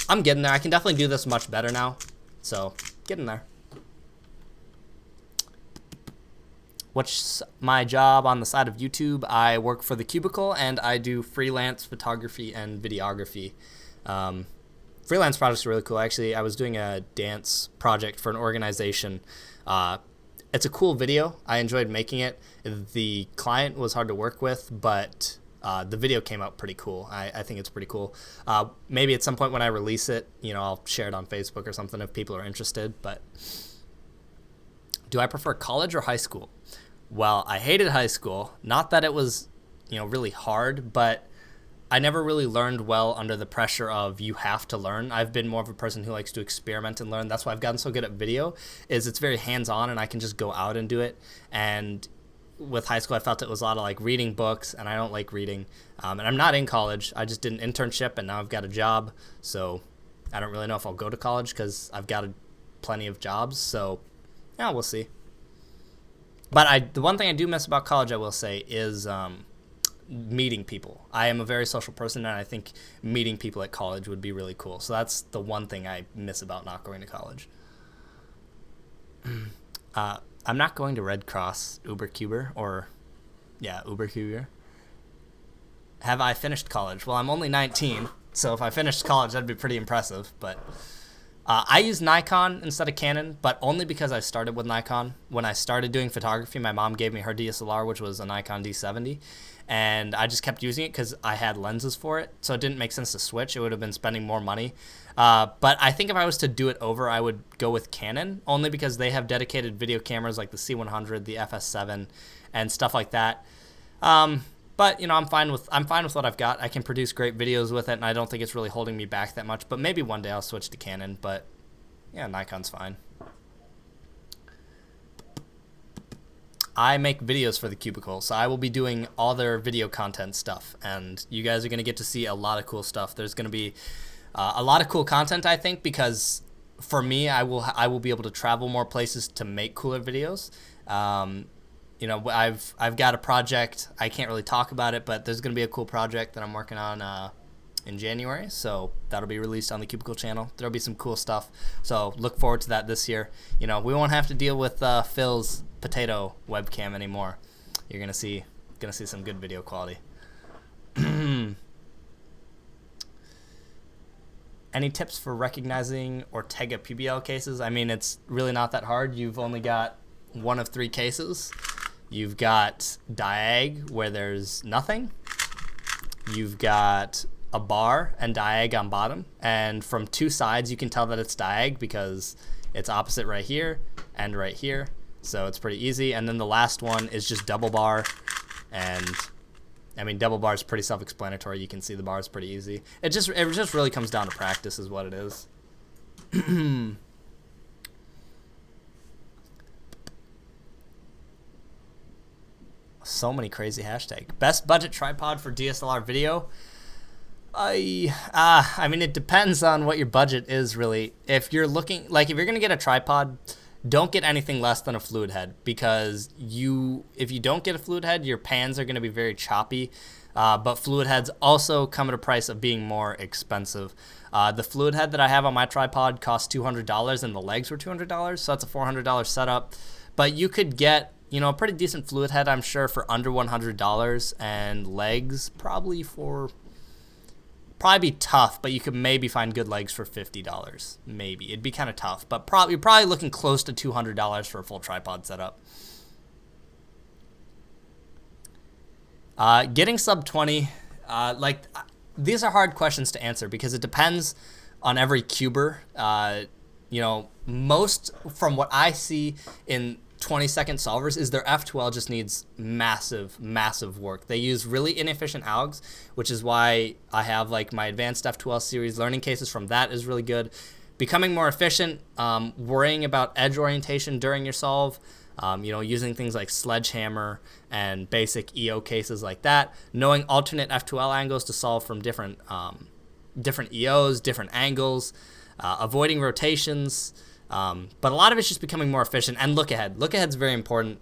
I'm getting there. I can definitely do this much better now. So, getting there. What's my job on the side of YouTube? I work for The Cubicle, and I do freelance photography and videography. Freelance projects are really cool. Actually, I was doing a dance project for an organization. It's a cool video. I enjoyed making it. The client was hard to work with, but the video came out pretty cool. I think it's pretty cool. Maybe at some point when I release it, I'll share it on Facebook or something if people are interested. But do I prefer college or high school? Well, I hated high school. Not that it was, really hard, but I never really learned well under the pressure of you have to learn. I've been more of a person who likes to experiment and learn. That's why I've gotten so good at video, is it's very hands-on and I can just go out and do it. And with high school, I felt it was a lot of like reading books, and I don't like reading. And I'm not in college. I just did an internship, and now I've got a job. So I don't really know if I'll go to college because I've got plenty of jobs. So yeah, we'll see. But the one thing I do miss about college, I will say, is meeting people. I am a very social person, and I think meeting people at college would be really cool. So that's the one thing I miss about not going to college. I'm not going to Red Cross Uber-Cuber, Uber-Cuber. Have I finished college? Well, I'm only 19, so if I finished college, that'd be pretty impressive. But I use Nikon instead of Canon, but only because I started with Nikon. When I started doing photography, my mom gave me her DSLR, which was a Nikon D70, and I just kept using it because I had lenses for it, so it didn't make sense to switch. It would have been spending more money. But I think if I was to do it over, I would go with Canon, only because they have dedicated video cameras like the C100, the FS7, and stuff like that. But I'm fine with what I've got. I can produce great videos with it, and I don't think it's really holding me back that much. But maybe one day I'll switch to Canon. But yeah, Nikon's fine. I make videos for The Cubicle, so I will be doing all their video content stuff, and you guys are going to get to see a lot of cool stuff. There's going to be a lot of cool content, I think, because for me, I will be able to travel more places to make cooler videos. I've got a project. I can't really talk about it, but there's going to be a cool project that I'm working on in January, so that'll be released on the Cubicle channel. There'll be some cool stuff, so look forward to that this year. We won't have to deal with Phil's potato webcam anymore. You're gonna see some good video quality. Any tips for recognizing Ortega PBL cases? I mean, it's really not that hard. You've only got one of 3 cases. You've got diag where there's nothing. You've got a bar and diag on bottom, and from 2 sides you can tell that it's diag because it's opposite right here and right here, so it's pretty easy. And then the last one is just double bar, and I mean, double bar is pretty self-explanatory. You can see the bar is pretty easy. It just really comes down to practice is what it is. So many crazy hashtags. Best budget tripod for DSLR video? I mean, it depends on what your budget is, really. If you're looking, like, if you're gonna get a tripod, don't get anything less than a fluid head, because if you don't get a fluid head, your pans are gonna be very choppy. but fluid heads also come at a price of being more expensive. The fluid head that I have on my tripod costs $200, and the legs were $200, so that's a $400 setup. But you could get, you know, a pretty decent fluid head, I'm sure, for under $100, and legs probably be tough, but you could maybe find good legs for $50. Maybe it'd be kind of tough, but you're probably looking close to $200 for a full tripod setup. Getting sub 20, these are hard questions to answer because it depends on every cuber. You know, most from what I see in 20-second solvers is their F12 just needs massive work. They use really inefficient algs, which is why I have like my advanced F12 series. Learning cases from that is really good. Becoming more efficient, worrying about edge orientation during your solve, you know, using things like sledgehammer and basic EO cases like that, knowing alternate F2L angles to solve from different EOs, different angles, avoiding rotations, but a lot of it's just becoming more efficient. And look ahead. Look ahead's very important.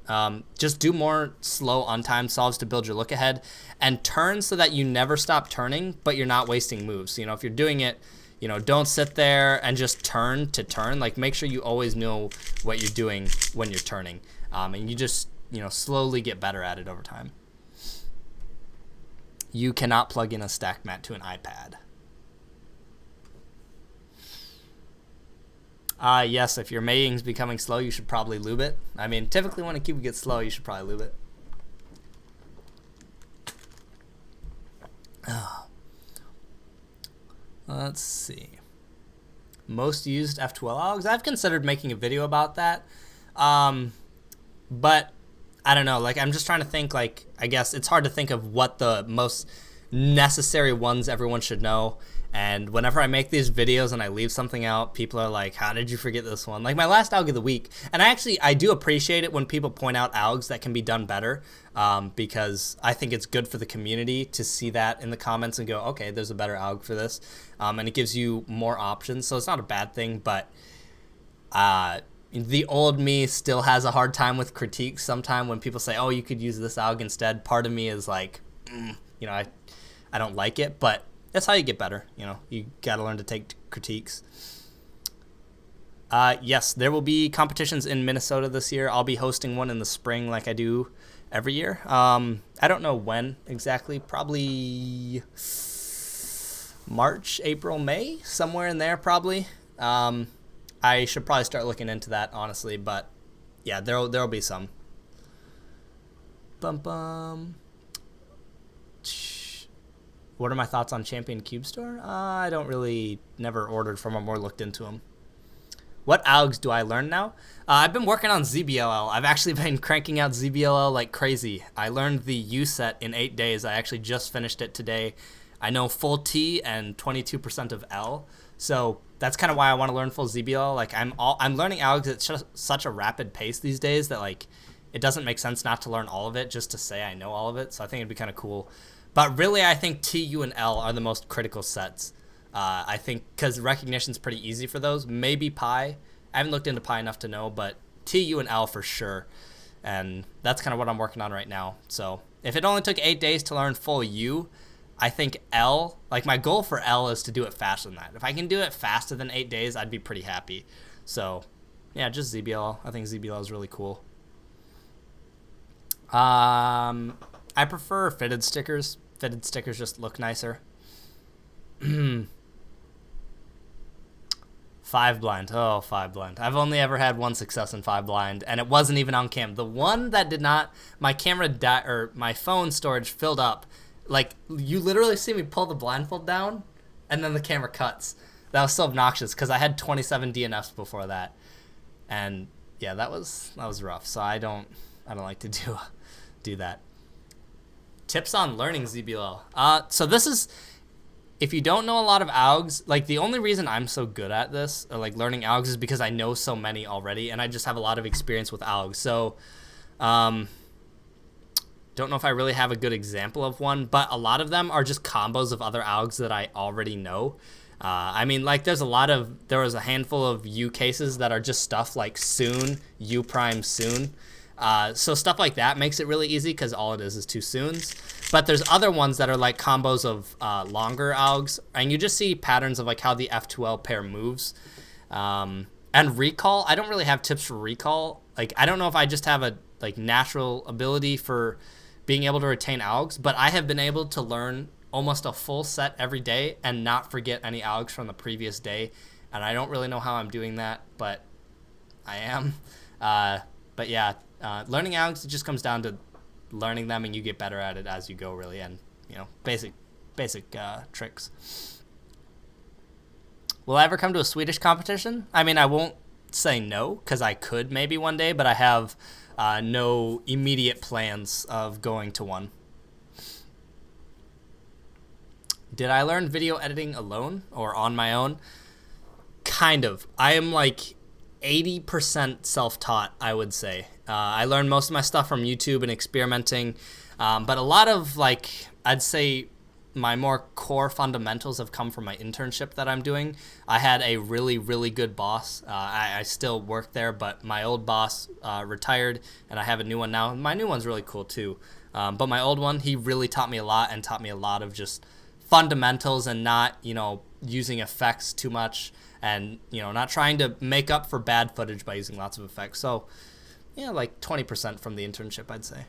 Just do more slow untimed solves to build your look ahead, and turn so that you never stop turning, but you're not wasting moves. So, you know, if you're doing it, you know, don't sit there and just turn to turn. Like, make sure you always know what you're doing when you're turning, and you just, you know, slowly get better at it over time. You cannot plug in a stack mat to an iPad. Yes, if your mating's becoming slow, you should probably lube it. I mean, typically when a cube gets slow, you should probably lube it. Let's see. Most used F12 algs. I've considered making a video about that. But I don't know. Like, I'm just trying to think, like, I guess it's hard to think of what the most necessary ones everyone should know. And whenever I make these videos and I leave something out, people are like, how did you forget this one? Like my last alg of the week. And I do appreciate it when people point out algs that can be done better, because I think it's good for the community to see that in the comments and go, okay, there's a better alg for this. And it gives you more options. So it's not a bad thing, but the old me still has a hard time with critiques sometimes when people say, oh, you could use this alg instead. Part of me is like, you know, I don't like it, but that's how you get better. You know, you got to learn to take critiques. Yes, there will be competitions in Minnesota this year. I'll be hosting one in the spring like I do every year. I don't know when exactly, probably March, April, May, somewhere in there probably. I should probably start looking into that, honestly, but yeah, there'll be some. What are my thoughts on Champion Cube Store? I don't really, never ordered from them or looked into them. What algs do I learn now? I've been working on ZBLL. I've actually been cranking out ZBLL like crazy. I learned the U set in 8 days. I actually just finished it today. I know full T and 22% of L. So that's kind of why I want to learn full ZBLL. Like I'm learning algs at such a rapid pace these days that like it doesn't make sense not to learn all of it just to say I know all of it. So I think it'd be kind of cool. But really, I think T, U, and L are the most critical sets. I think because recognition's pretty easy for those. Maybe Pi. I haven't looked into Pi enough to know, but T, U, and L for sure. And that's kind of what I'm working on right now. So if it only took 8 days to learn full U, I think L, like my goal for L is to do it faster than that. If I can do it faster than 8 days, I'd be pretty happy. So yeah, just ZBL. I think ZBL is really cool. I prefer fitted stickers. Fitted stickers just look nicer. 5 blind. Oh, 5 blind. I've only ever had one success in 5 blind, and it wasn't even on cam. The one that did not, my camera or my phone storage filled up. Like, you literally see me pull the blindfold down, and then the camera cuts. That was so obnoxious because I had 27 DNFs before that, and yeah, that was rough. So I don't like to do that. Tips on learning ZBLL. So this is, if you don't know a lot of algs, like the only reason I'm so good at this, or like learning algs, is because I know so many already, and I just have a lot of experience with algs. So, don't know if I really have a good example of one, but a lot of them are just combos of other algs that I already know. I mean, like there was a handful of U cases that are just stuff like soon, U prime soon. So stuff like that makes it really easy because all it is 2 soons. But there's other ones that are like combos of longer algs, and you just see patterns of like how the F12 pair moves. And recall, I don't really have tips for recall. Like, I don't know if I just have a like natural ability for being able to retain algs, but I have been able to learn almost a full set every day and not forget any algs from the previous day. And I don't really know how I'm doing that, but I am. But yeah, learning algs, it just comes down to learning them, and you get better at it as you go, really. And, you know, basic tricks. Will I ever come to a Swedish competition? I mean, I won't say no, because I could maybe one day, but I have no immediate plans of going to one. Did I learn video editing alone or on my own? Kind of. I am like 80% self-taught, I would say. I learned most of my stuff from YouTube and experimenting, but a lot of, like, I'd say my more core fundamentals have come from my internship that I'm doing. I had a really, really good boss. I still work there, but my old boss retired, and I have a new one now. My new one's really cool too. But my old one, he really taught me a lot, and taught me a lot of just fundamentals and not, you know, using effects too much, and, you know, not trying to make up for bad footage by using lots of effects. So, yeah, like 20% from the internship, I'd say.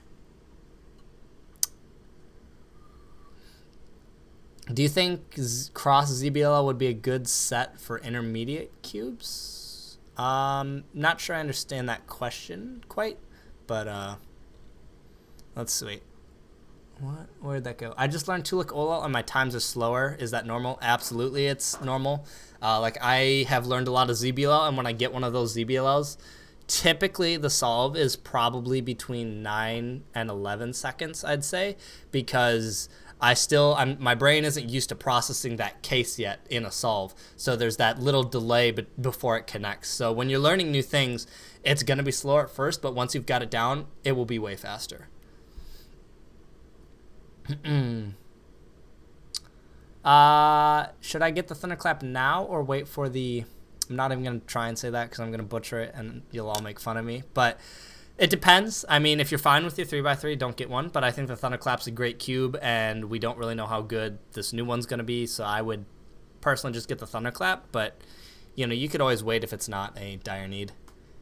Do you think cross ZBL would be a good set for intermediate cubes? Not sure I understand that question quite, but let's see. What? Where'd that go? I just learned Tulik Ola and my times are slower. Is that normal? Absolutely, it's normal. Like, I have learned a lot of ZBL, and when I get one of those ZBLs, typically the solve is probably between 9 and 11 seconds, I'd say, because my brain isn't used to processing that case yet in a solve. So there's that little delay before it connects. So when you're learning new things, it's going to be slower at first, but once you've got it down, it will be way faster. Should I get the thunderclap now or wait for the... I'm not even going to try and say that because I'm going to butcher it and you'll all make fun of me. But it depends. I mean, if you're fine with your 3x3, don't get one. But I think the thunderclap's a great cube, and we don't really know how good this new one's going to be. So I would personally just get the thunderclap. But, you know, you could always wait if it's not a dire need.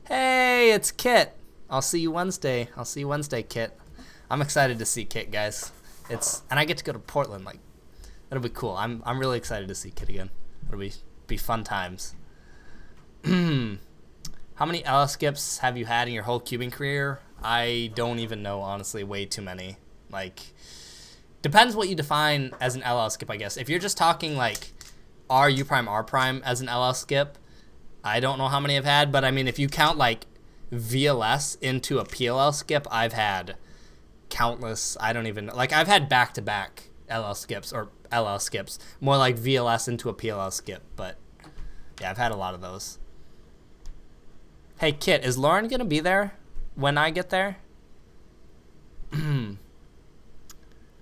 Hey, it's Kit. I'll see you Wednesday. I'll see you Wednesday, Kit. I'm excited to see Kit, guys. And I get to go to Portland. Like, that'll be cool. I'm really excited to see Kit again. It'll be fun times. How many Ellis skips have you had in your whole cubing career? I don't even know, honestly. Way too many. Like, depends what you define as an LL skip, I guess. If you're just talking like R, U prime, R prime as an LL skip, I don't know how many I've had. But I mean, if you count like VLS into a PLL skip, I've had countless. I don't even know. Like, I've had back-to-back LL skips, or LL skips. More like VLS into a PLL skip. But yeah, I've had a lot of those. Hey, Kit, is Lauren going to be there when I get there? Who's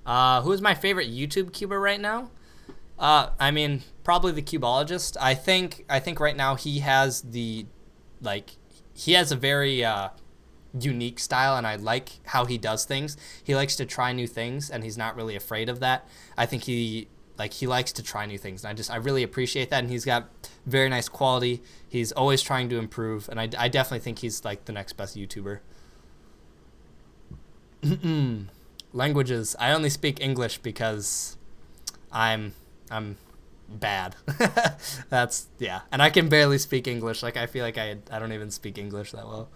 my favorite YouTube cuber right now? I mean, probably the Cubologist. I think right now he has he has a very unique style, and I like how he does things. He likes to try new things, and he's not really afraid of that. I think he likes to try new things, and I really appreciate that. And he's got very nice quality. He's always trying to improve, and I definitely think he's like the next best YouTuber. Languages. I only speak English because I'm bad. That's, yeah. And I can barely speak English. Like, I feel like I don't even speak English that well.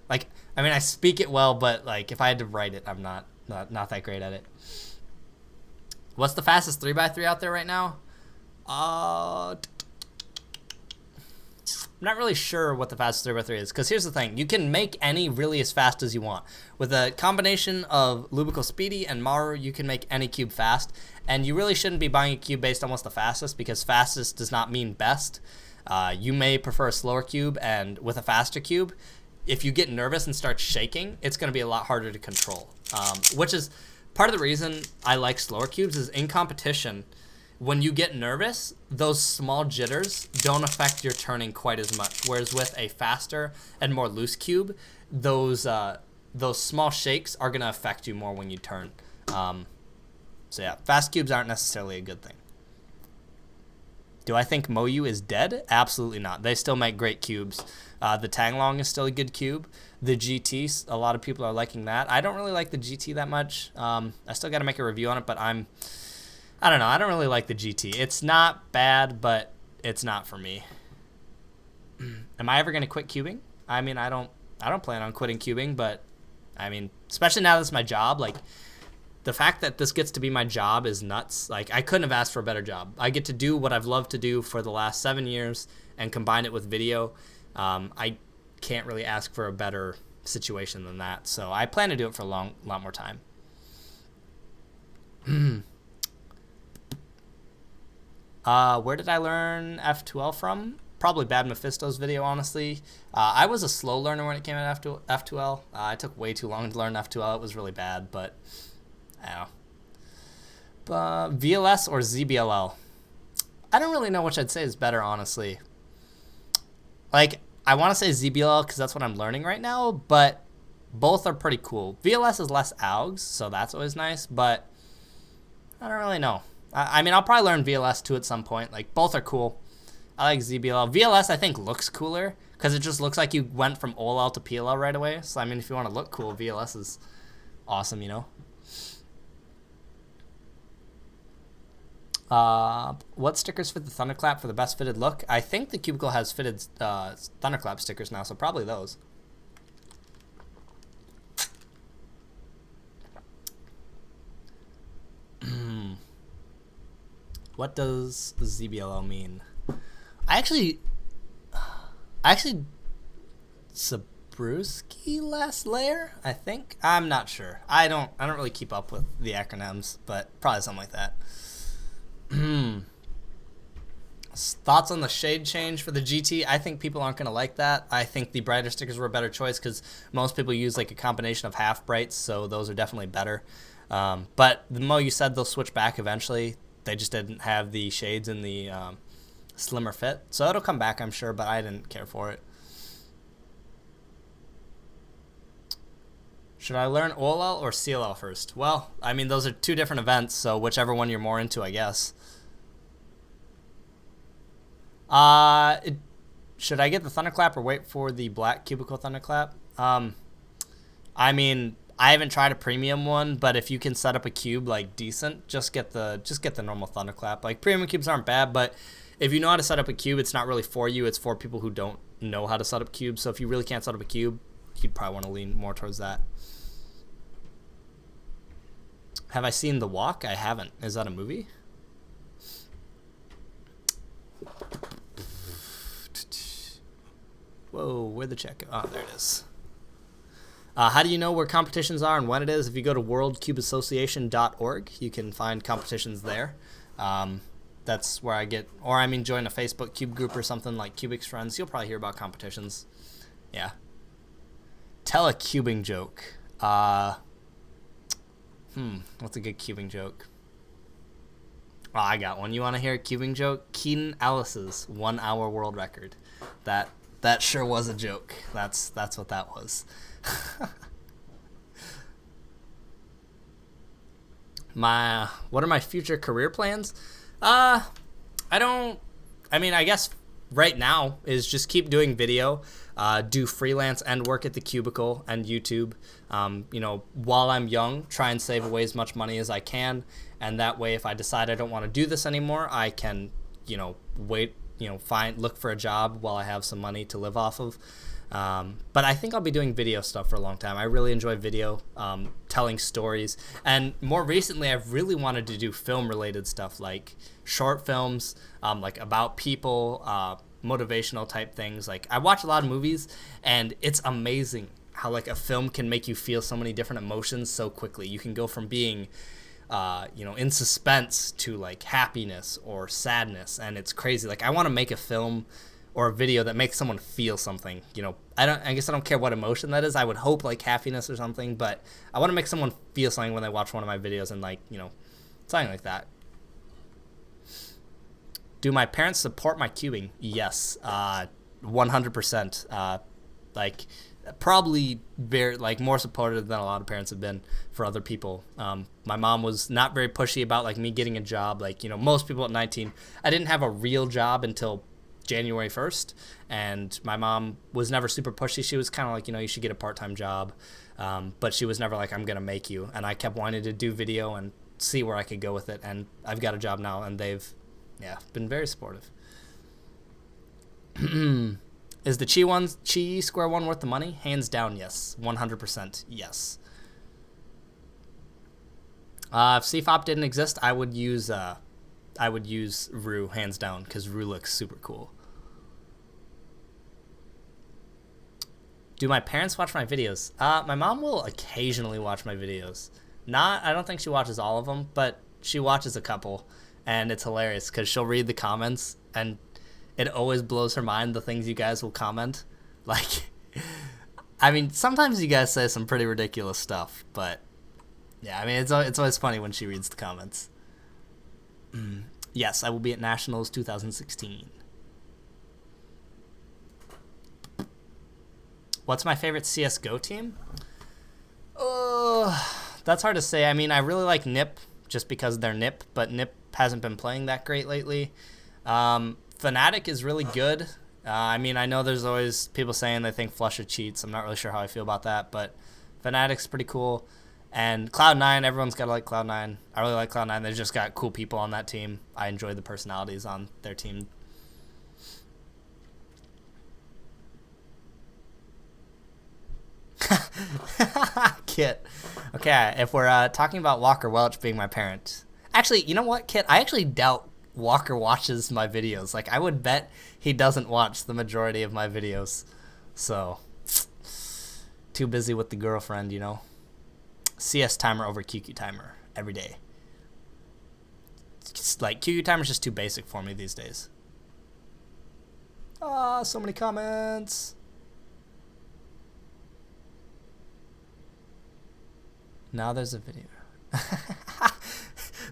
Like, I mean, I speak it well, but like if I had to write it, I'm not that great at it. What's the fastest 3x3 out there right now? I'm not really sure what the fastest 3x3 is, because here's the thing. You can make any really as fast as you want. With a combination of Lubical Speedy and Maru, you can make any cube fast. And you really shouldn't be buying a cube based on what's the fastest, because fastest does not mean best. You may prefer a slower cube, and with a faster cube, if you get nervous and start shaking, it's going to be a lot harder to control. Which is part of the reason I like slower cubes, is in competition, when you get nervous, those small jitters don't affect your turning quite as much. Whereas with a faster and more loose cube, those those small shakes are going to affect you more when you turn. So yeah, fast cubes aren't necessarily a good thing. Do I think Moyu is dead? Absolutely not. They still make great cubes. The Tanglong is still a good cube. The GT, a lot of people are liking that. I don't really like the GT that much. I still got to make a review on it, but I don't know. I don't really like the GT. It's not bad, but it's not for me. Am I ever going to quit cubing? I mean, I don't plan on quitting cubing, but I mean, especially now that it's my job, like the fact that this gets to be my job is nuts. Like I couldn't have asked for a better job. I get to do what I've loved to do for the last 7 years and combine it with video. I can't really ask for a better situation than that. So I plan to do it for a lot more time. Where did I learn F12 from? Probably Bad Mephisto's video, honestly. I was a slow learner when it came to F12. I took way too long to learn F12. It was really bad, but I don't know. VLS or ZBLL? I don't really know which I'd say is better, honestly. Like, I want to say ZBLL because that's what I'm learning right now, but both are pretty cool. VLS is less AUGs, so that's always nice, but I don't really know. I mean, I'll probably learn VLS too at some point. Like, both are cool. I like ZBLL. VLS, I think, looks cooler because it just looks like you went from OLL to PLL right away. So, I mean, if you want to look cool, VLS is awesome, you know? What stickers fit the Thunderclap for the best fitted look? I think the Cubicle has fitted Thunderclap stickers now, so probably those. What does ZBLL mean? I actually Zabruski last layer, I think. I'm not sure. I don't really keep up with the acronyms, but probably something like that. Thoughts on the shade change for the GT? I think people aren't going to like that. I think the brighter stickers were a better choice because most people use like a combination of half brights, so those are definitely better. But the Mo, you said they'll switch back eventually. They just didn't have the shades in the slimmer fit, so it'll come back, I'm sure, but I didn't care for it. Should I learn OLL or CLL first? Well, I mean, those are two different events, so whichever one you're more into, I guess. Should I get the Thunderclap or wait for the black Cubicle Thunderclap? I mean, I haven't tried a premium one, but if you can set up a cube like decent, just get the normal Thunderclap. Like premium cubes aren't bad, but if you know how to set up a cube, it's not really for you. It's for people who don't know how to set up cubes. So if you really can't set up a cube, you'd probably want to lean more towards that. Have I seen The Walk? I haven't. Is that a movie? Whoa, where'd the check go? Oh, there it is. How do you know where competitions are and when it is? If you go to worldcubeassociation.org, you can find competitions there. That's where I get, or I mean, join a Facebook cube group or something like Cubix Friends. You'll probably hear about competitions. Yeah. Tell a cubing joke. What's a good cubing joke? Oh, I got one. You want to hear a cubing joke? Keaton Ellis's 1 hour world record. That sure was a joke. That's what that was. What are my future career plans? I guess right now is just keep doing video, do freelance and work at the Cubicle and YouTube. While I'm young, try and save away as much money as I can, and that way if I decide I don't want to do this anymore, I can wait, look for a job while I have some money to live off of. But I think I'll be doing video stuff for a long time. I really enjoy video, telling stories, and more recently I've really wanted to do film related stuff like short films, like about people, motivational type things. Like I watch a lot of movies, and it's amazing how like a film can make you feel so many different emotions so quickly. You can go from being in suspense to like happiness or sadness, and it's crazy. Like I want to make a film or a video that makes someone feel something. I guess I don't care what emotion that is. I would hope like happiness or something, but I want to make someone feel something when they watch one of my videos, and like something like that. Do my parents support my cubing? Yes, 100%. probably very like more supportive than a lot of parents have been for other people. My mom was not very pushy about like me getting a job. Like, you know, most people at 19, I didn't have a real job until January 1st, and my mom was never super pushy. She was kind of like, you know, you should get a part-time job, but she was never like, I'm gonna make you. And I kept wanting to do video and see where I could go with it, and I've got a job now, and they've been very supportive. Is the Chi Square one worth the money? Hands down, yes. 100% yes. If CFOP didn't exist, I would use Rue, hands down, because Rue looks super cool. Do my parents watch my videos? My mom will occasionally watch my videos. I don't think she watches all of them, but she watches a couple, and it's hilarious because she'll read the comments, and it always blows her mind the things you guys will comment. Like, I mean, sometimes you guys say some pretty ridiculous stuff, but yeah, I mean, it's always funny when she reads the comments. Yes, I will be at Nationals 2016. What's my favorite Csgo team? That's hard to say. I mean, I really like Nip just because they're Nip, but Nip hasn't been playing that great lately. Fnatic is really good. I mean, I know there's always people saying they think Flusha cheats. I'm not really sure how I feel about that, but Fnatic's pretty cool. And Cloud9, everyone's got to like Cloud9. I really like Cloud9. They've just got cool people on that team. I enjoy the personalities on their team. Kit. Okay, if we're talking about Walker Welch being my parent. Actually, you know what, Kit? I actually doubt Walker watches my videos. Like, I would bet he doesn't watch the majority of my videos. So, too busy with the girlfriend, you know? CS timer over QQ timer every day. It's like, QQ timer's just too basic for me these days. Ah, so many comments. Now there's a video.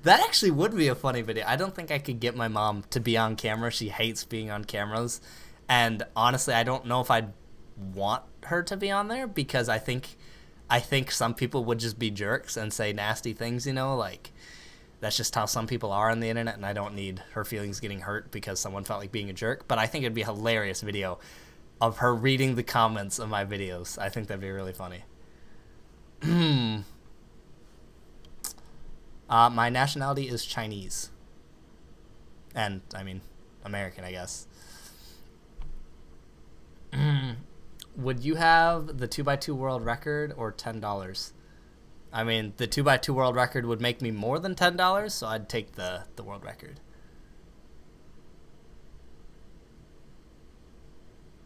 That actually would be a funny video. I don't think I could get my mom to be on camera. She hates being on cameras. And honestly, I don't know if I'd want her to be on there because I think some people would just be jerks and say nasty things, you know, like that's just how some people are on the internet, and I don't need her feelings getting hurt because someone felt like being a jerk. But I think it'd be a hilarious video of her reading the comments of my videos. I think that'd be really funny. My nationality is Chinese. And, I mean, American, I guess. Would you have the 2x2 world record or $10? I mean, the 2x2 world record would make me more than $10, so I'd take the world record.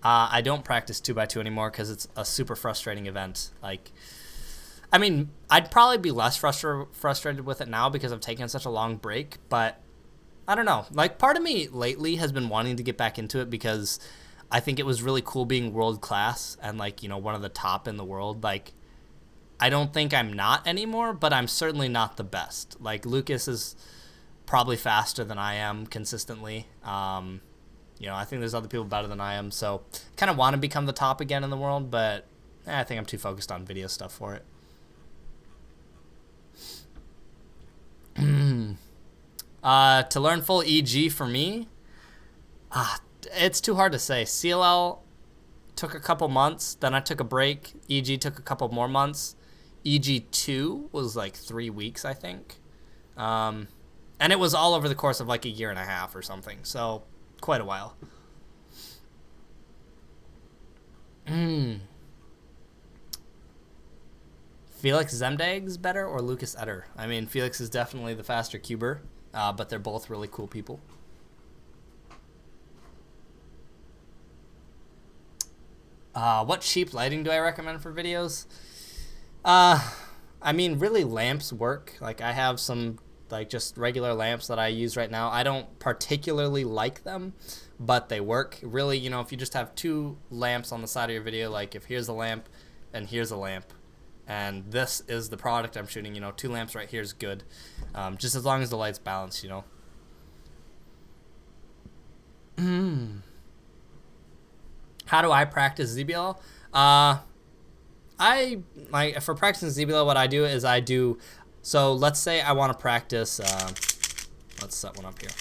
I don't practice 2x2 anymore because it's a super frustrating event. Like, I mean, I'd probably be less frustrated with it now because I've taken such a long break, but I don't know. Like, part of me lately has been wanting to get back into it because I think it was really cool being world class and, like, you know, one of the top in the world. Like, I don't think I'm not anymore, but I'm certainly not the best. Like, Lucas is probably faster than I am consistently. You know, I think there's other people better than I am, so kind of want to become the top again in the world, but I think I'm too focused on video stuff for it. To learn full EG for me, it's too hard to say. CLL took a couple months, then I took a break. EG took a couple more months. EG2 was like 3 weeks, I think. And it was all over the course of like a year and a half or something, so quite a while. Felix Zemdag's better or Lucas Etter? I mean, Felix is definitely the faster cuber, but they're both really cool people. What cheap lighting do I recommend for videos? I mean, really lamps work. Like, I have some, like, just regular lamps that I use right now. I don't particularly like them, but they work. Really, you know, if you just have 2 lamps on the side of your video, like if here's a lamp and here's a lamp, and this is the product I'm shooting, you know, 2 lamps right here is good. Just as long as the light's balanced, you know. How do I practice ZBL? For practicing ZBL, what I do is so let's say I want to practice, let's set one up here.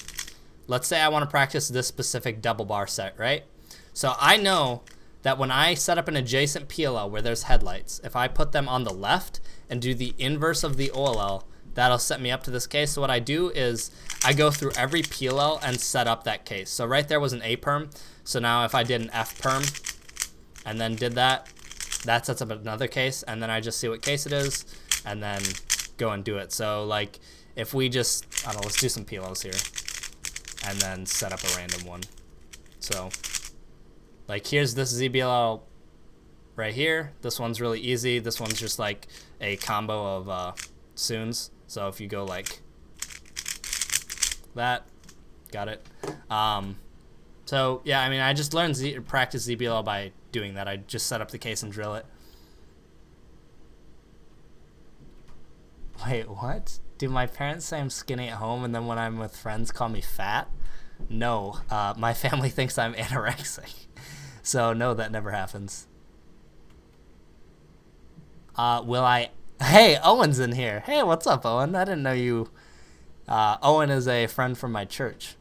Let's say I want to practice this specific double bar set, right? So I know that when I set up an adjacent PLL where there's headlights, if I put them on the left and do the inverse of the OLL, that'll set me up to this case. So what I do is I go through every PLL and set up that case. So right there was an A perm. So now if I did an F perm and then did that, that sets up another case, and then I just see what case it is and then go and do it. So like if we just, I don't know, let's do some PLLs here and then set up a random one. So like here's this ZBL right here. This one's really easy. This one's just like a combo of soons. So if you go like that, got it. So yeah, I mean, I just learned practice ZBL by doing that. I just set up the case and drill it. Wait, what? Do my parents say I'm skinny at home and then when I'm with friends call me fat? No, my family thinks I'm anorexic. So no, that never happens. Will I? Hey, Owen's in here. Hey, what's up, Owen? I didn't know you. Owen is a friend from my church.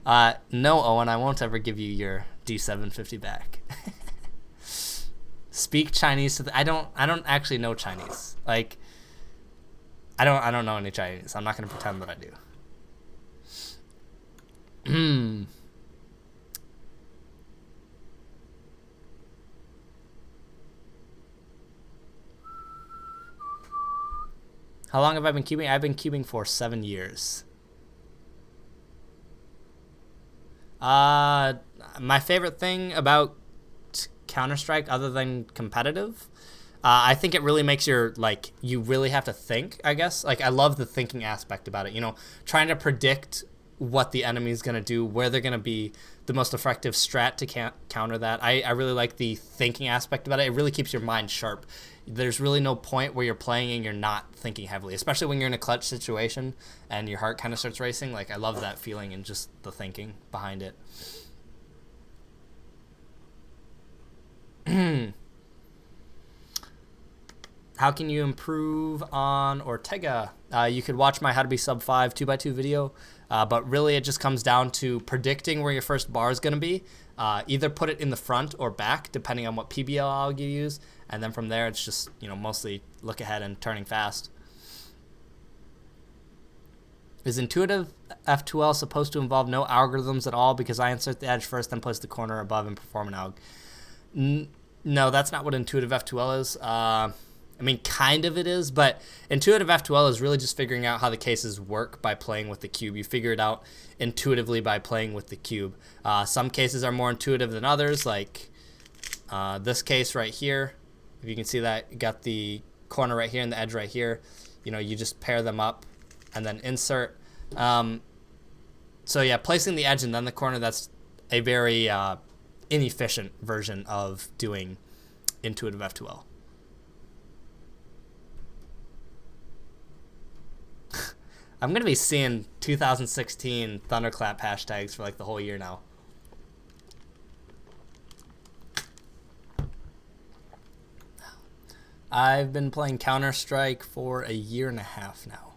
No, Owen, I won't ever give you your D750 back. Speak Chinese to I don't actually know Chinese. Like, I don't know any Chinese. I'm not gonna pretend that I do. How long have I been cubing? I've been cubing for 7 years. My favorite thing about Counter-Strike, other than competitive, I think it really makes you really have to think, I guess. Like, I love the thinking aspect about it, you know, trying to predict what the enemy is going to do, where they're going to be, the most effective strat to counter that. I really like the thinking aspect about it. It really keeps your mind sharp. There's really no point where you're playing and you're not thinking heavily, especially when you're in a clutch situation and your heart kind of starts racing. Like, I love that feeling and just the thinking behind it. How can you improve on Ortega? You could watch my How to Be Sub 5 2x2 video, but really it just comes down to predicting where your first bar is going to be. Either put it in the front or back, depending on what PBL you use, and then from there it's just, you know, mostly look ahead and turning fast. Is intuitive F12 supposed to involve no algorithms at all because I insert the edge first, then place the corner above and perform an alg? No, that's not what intuitive F12 is. I mean, kind of it is, but intuitive F12 is really just figuring out how the cases work by playing with the cube. You figure it out intuitively by playing with the cube. Some cases are more intuitive than others, like this case right here. If you can see that, you got the corner right here and the edge right here. You know, you just pair them up and then insert. So yeah, placing the edge and then the corner, that's a very inefficient version of doing intuitive F12. I'm going to be seeing 2016 Thunderclap hashtags for like the whole year now. I've been playing Counter-Strike for 1.5 years now.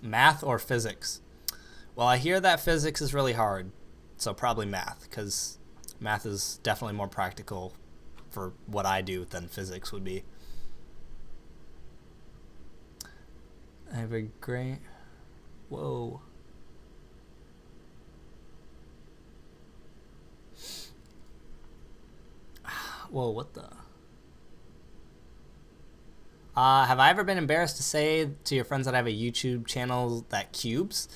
Math or physics? Well, I hear that physics is really hard, so probably math, because math is definitely more practical for what I do than physics would be. I have a great... Whoa. Whoa, what the... have I ever been embarrassed to say to your friends that I have a YouTube channel that cubes?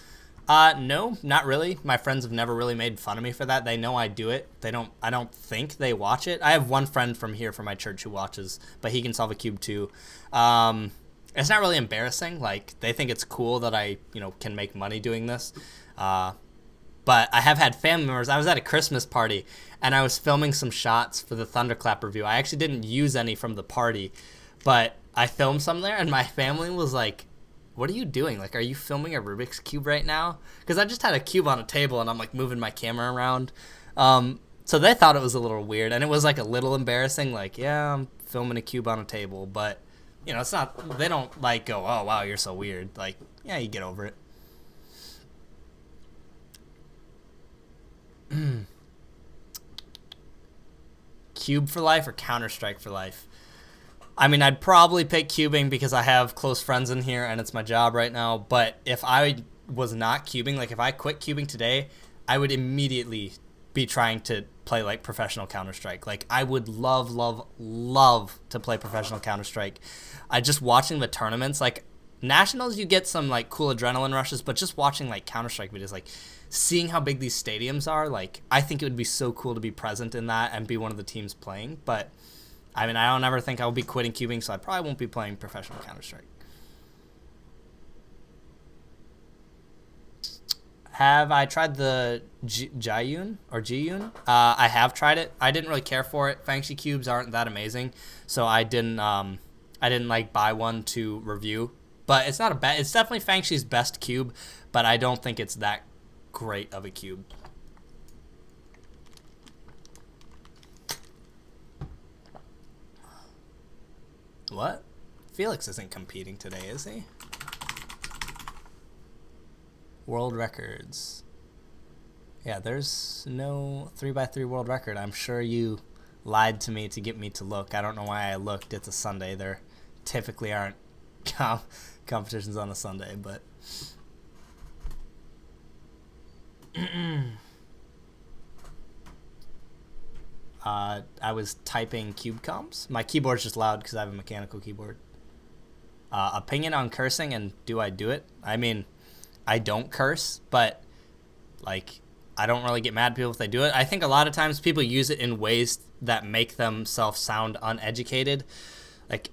No, not really. My friends have never really made fun of me for that. They know I do it. I don't think they watch it. I have one friend from here from my church who watches, but he can solve a cube too. It's not really embarrassing. Like, they think it's cool that I, you know, can make money doing this. But I have had family members. I was at a Christmas party and I was filming some shots for the Thunderclap review. I actually didn't use any from the party, but I filmed some there and my family was like, what are you doing? Like, are you filming a Rubik's Cube right now? Because I just had a cube on a table and I'm like moving my camera around. So they thought it was a little weird, and it was like a little embarrassing. Like, yeah, I'm filming a cube on a table, but you know, it's not. They don't like go, oh wow, you're so weird. Like, yeah, you get over it. Cube for life or Counter-Strike for life? I mean, I'd probably pick cubing because I have close friends in here and it's my job right now. But if I was not cubing, like if I quit cubing today, I would immediately be trying to play like professional Counter-Strike. Like I would love to play professional Counter-Strike. I just watching the tournaments, like nationals, you get some like cool adrenaline rushes, but just watching like Counter-Strike videos, like seeing how big these stadiums are, like I think it would be so cool to be present in that and be one of the teams playing. But I mean, I don't ever think I'll be quitting cubing, so I probably won't be playing professional Counter-Strike. Have I tried the Jiyun or Jiyun? I have tried it. I didn't really care for it. Fangshi cubes aren't that amazing, so I didn't like buy one to review. But it's not a bad. It's definitely Fangshi's best cube, but I don't think it's that great of a cube. What? Felix isn't competing today, is he? World records. Yeah, there's no 3x3 world record. I'm sure you lied to me to get me to look. I don't know why I looked. It's a Sunday. There typically aren't competitions on a Sunday, but I was typing cube comps. My keyboard's just loud because I have a mechanical keyboard. Opinion on cursing and do I do it? I mean, I don't curse, but like I don't really get mad at people if they do it. I think a lot of times people use it in ways that make themselves sound uneducated. Like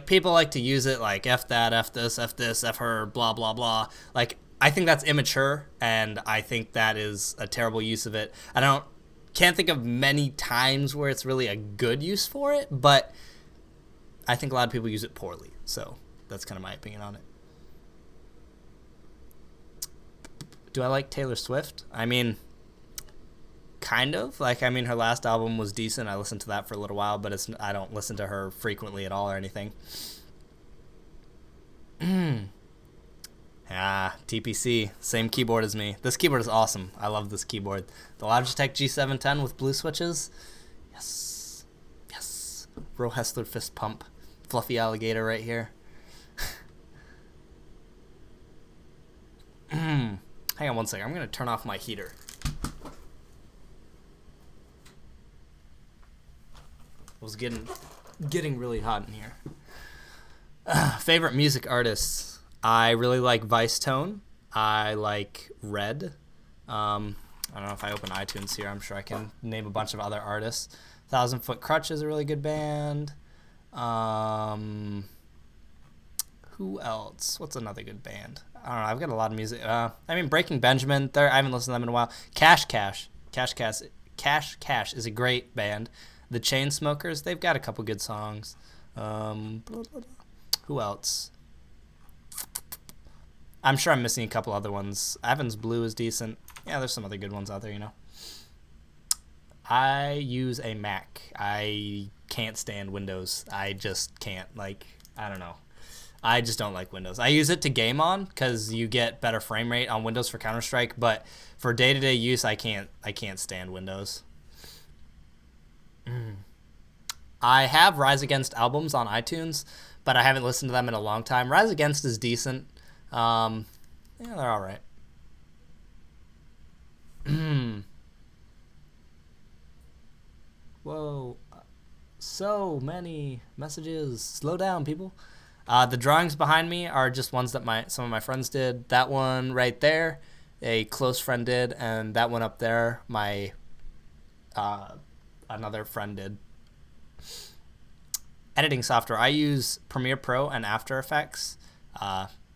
people like to use it like F that, F this, F her, blah, blah, blah. Like, I think that's immature, and I think that is a terrible use of it. Can't think of many times where it's really a good use for it, but I think a lot of people use it poorly. So that's kind of my opinion on it. Do I like Taylor Swift? I mean, kind of. Like, I mean, her last album was decent. I listened to that for a little while, but I don't listen to her frequently at all or anything. TPC. Same keyboard as me. This keyboard is awesome. I love this keyboard. The Logitech G710 with blue switches. Yes. Yes. Bro Hessler fist pump. Fluffy alligator right here. Hang on one second. I'm going to turn off my heater. It was getting really hot in here. Favorite music artists. I really like Vice Tone. I like Red. I don't know if I open iTunes here. I'm sure I can name a bunch of other artists. 1,000 Foot Crutch is a really good band. Who else? What's another good band? I don't know. I've got a lot of music. I mean, Breaking Benjamin. I haven't listened to them in a while. Cash Cash is a great band. The Chainsmokers. They've got a couple good songs. Who else? I'm sure I'm missing a couple other ones. Evans Blue is decent. Yeah, there's some other good ones out there, you know. I use a Mac. I can't stand Windows. I just can't. Like, I don't know. I just don't like Windows. I use it to game on because you get better frame rate on Windows for Counter-Strike, but for day-to-day use, I can't stand Windows. I have Rise Against albums on iTunes, but I haven't listened to them in a long time. Rise Against is decent. Yeah, they're all right. Whoa. So many messages. Slow down, people. The drawings behind me are just ones that some of my friends did. That one right there, a close friend did, and that one up there, my another friend did. Editing software. I use Premiere Pro and After Effects.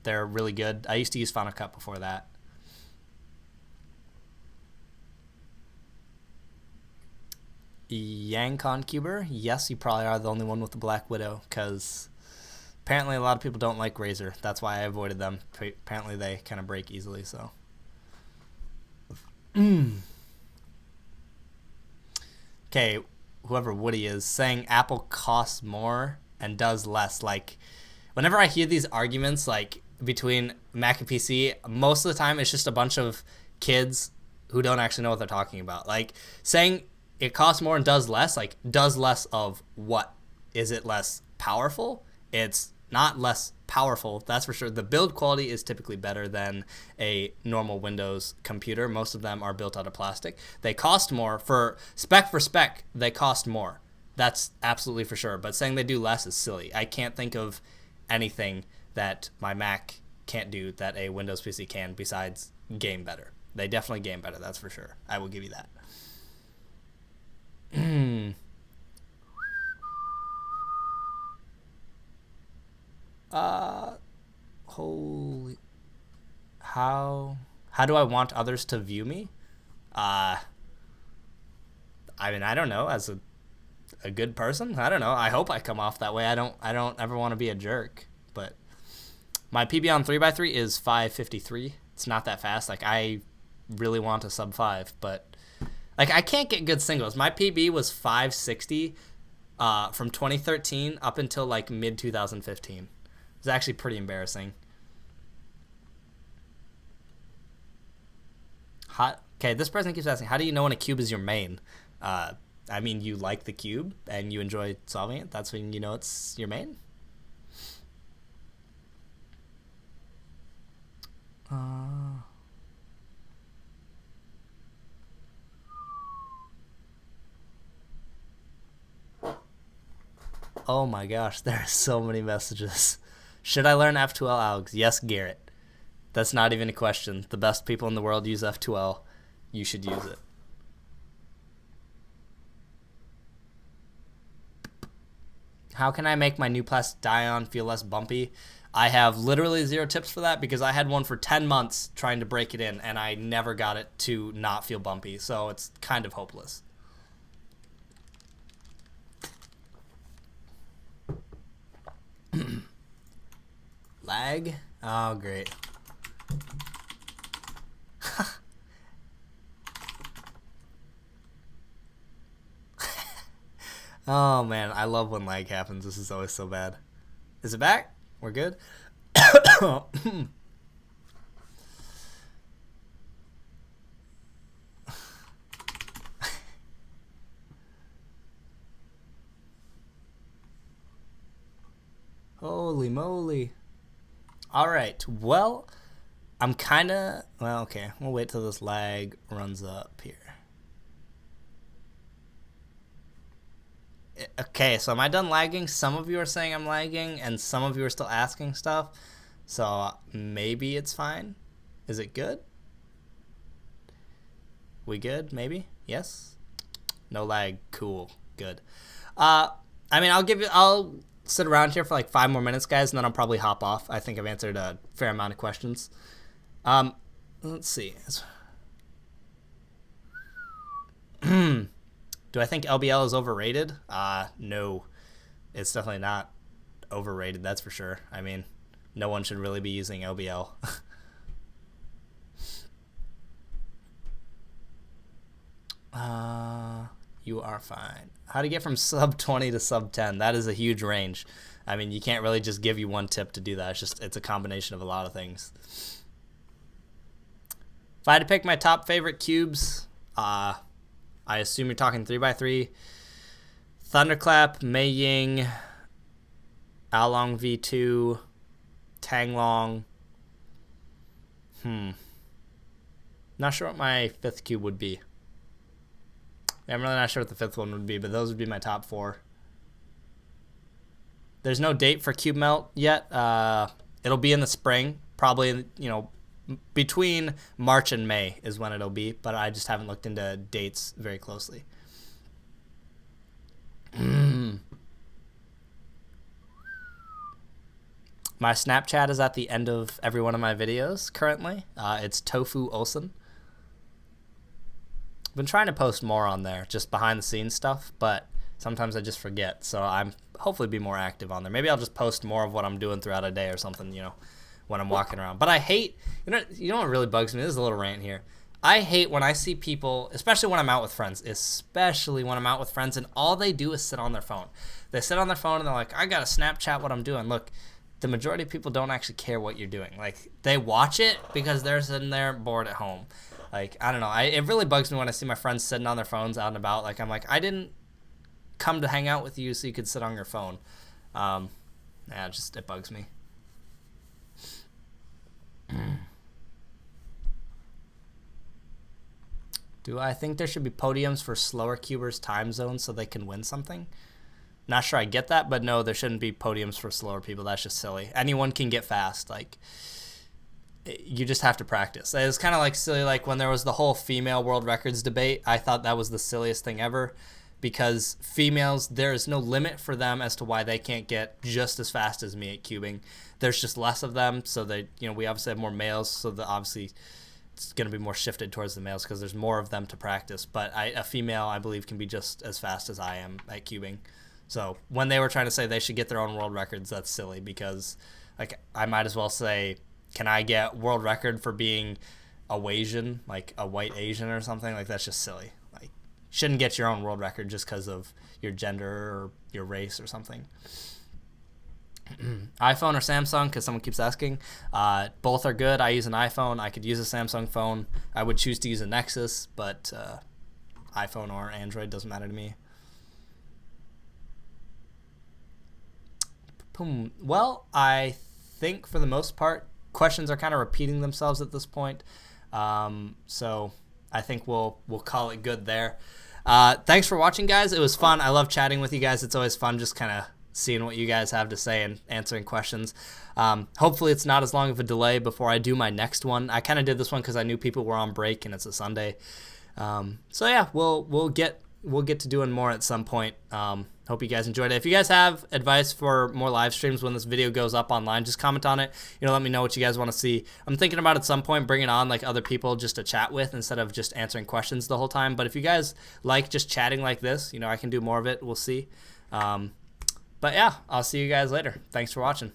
They're really good. I used to use Final Cut before that. Yankon Cuber. Yes, you probably are the only one with the Black Widow, because apparently a lot of people don't like Razer. That's why I avoided them. Apparently they kind of break easily, so. Okay, whoever Woody is saying Apple costs more and does less. Like, whenever I hear these arguments, like between Mac and PC, most of the time it's just a bunch of kids who don't actually know what they're talking about. Like, saying it costs more and does less, like, does less of what? Is it less powerful? It's not less powerful, that's for sure. The build quality is typically better than a normal Windows computer. Most of them are built out of plastic. They cost more. For spec, they cost more. That's absolutely for sure. But saying they do less is silly. I can't think of anything that my Mac can't do that a Windows PC can besides game better. They definitely game better, that's for sure. I will give you that. Holy, how do I want others to view me? I mean, I don't know. As a good person, I don't know. I hope I come off that way. I don't ever want to be a jerk. But my PB on 3x3 is 5:53. It's not that fast. Like, I really want a sub 5, but like, I can't get good singles. My PB was 5:60 from 2013 up until like mid 2015. It's actually pretty embarrassing. Okay, this person keeps asking, how do you know when a cube is your main? I mean, you like the cube and you enjoy solving it. That's when you know it's your main. Oh my gosh, there are so many messages. Should I learn F12 algs? Yes, Garrett. That's not even a question. The best people in the world use F12. You should use it. How can I make my new plastic Dion feel less bumpy? I have literally 0 tips for that because I had one for 10 months trying to break it in and I never got it to not feel bumpy. So it's kind of hopeless. Lag? Oh, great. Oh man, I love when lag happens. This is always so bad. Is it back? We're good? Holy moly. Alright, well, I'm kinda... Well, okay, we'll wait till this lag runs up here. Okay, so am I done lagging? Some of you are saying I'm lagging, and some of you are still asking stuff. So maybe it's fine. Is it good? We good? Maybe? Yes? No lag. Cool. Good. I mean, I'll sit around here for like 5 more minutes, guys, and then I'll probably hop off. I think I've answered a fair amount of questions. Let's see. Do I think LBL is overrated? No. It's definitely not overrated, that's for sure. I mean, no one should really be using LBL. You are fine. How to get from sub 20 to sub 10? That is a huge range. I mean, you can't really just give you one tip to do that. It's a combination of a lot of things. If I had to pick my top favorite cubes, I assume you're talking 3x3. Thunderclap, Mei Ying, Along V2, Tanglong. Not sure what my 5th cube would be. I'm really not sure what the 5th one would be, but those would be my top 4. There's no date for Cube Melt yet. It'll be in the spring, probably, between March and May is when it'll be, but I just haven't looked into dates very closely. My Snapchat is at the end of every one of my videos currently. It's Tofu Olsen. I've been trying to post more on there, just behind the scenes stuff, but sometimes I just forget. So I'm hopefully be more active on there. Maybe I'll just post more of what I'm doing throughout a day or something, when I'm walking around. But I hate, you know what really bugs me? This is a little rant here. I hate when I see people, especially when I'm out with friends, and all they do is sit on their phone. They sit on their phone and they're like, I gotta Snapchat what I'm doing. Look, the majority of people don't actually care what you're doing. Like, they watch it because they're sitting there bored at home. Like, I don't know. It really bugs me when I see my friends sitting on their phones out and about. Like, I'm like, I didn't come to hang out with you so you could sit on your phone. It bugs me. Do I think there should be podiums for slower cubers time zones so they can win something? Not sure I get that, but no, there shouldn't be podiums for slower people. That's just silly. Anyone can get fast. Like, you just have to practice. It's kind of like silly, like when there was the whole female world records debate. I thought that was the silliest thing ever, because females, there is no limit for them as to why they can't get just as fast as me at cubing. There's just less of them, so we obviously have more males, so obviously it's going to be more shifted towards the males because there's more of them to practice. But a female, I believe, can be just as fast as I am at cubing. So when they were trying to say they should get their own world records, that's silly, because like I might as well say, can I get world record for being a Wasian, like a white Asian or something? Like, that's just silly. Like, shouldn't get your own world record just because of your gender or your race or something. iPhone or Samsung, because someone keeps asking. Both are good. I use an iPhone. I could use a Samsung phone. I would choose to use a Nexus, but iPhone or Android doesn't matter to me. Well, I think for the most part, questions are kind of repeating themselves at this point. So I think we'll call it good there. Thanks for watching, guys. It was fun. I love chatting with you guys. It's always fun just kind of seeing what you guys have to say and answering questions. Hopefully it's not as long of a delay before I do my next one. I kind of did this one because I knew people were on break and it's a Sunday. So yeah, we'll get to doing more at some point. Hope you guys enjoyed it. If you guys have advice for more live streams when this video goes up online, just comment on it. Let me know what you guys want to see. I'm thinking about at some point bringing on like other people just to chat with instead of just answering questions the whole time. But if you guys like just chatting like this, I can do more of it. We'll see. But yeah, I'll see you guys later. Thanks for watching.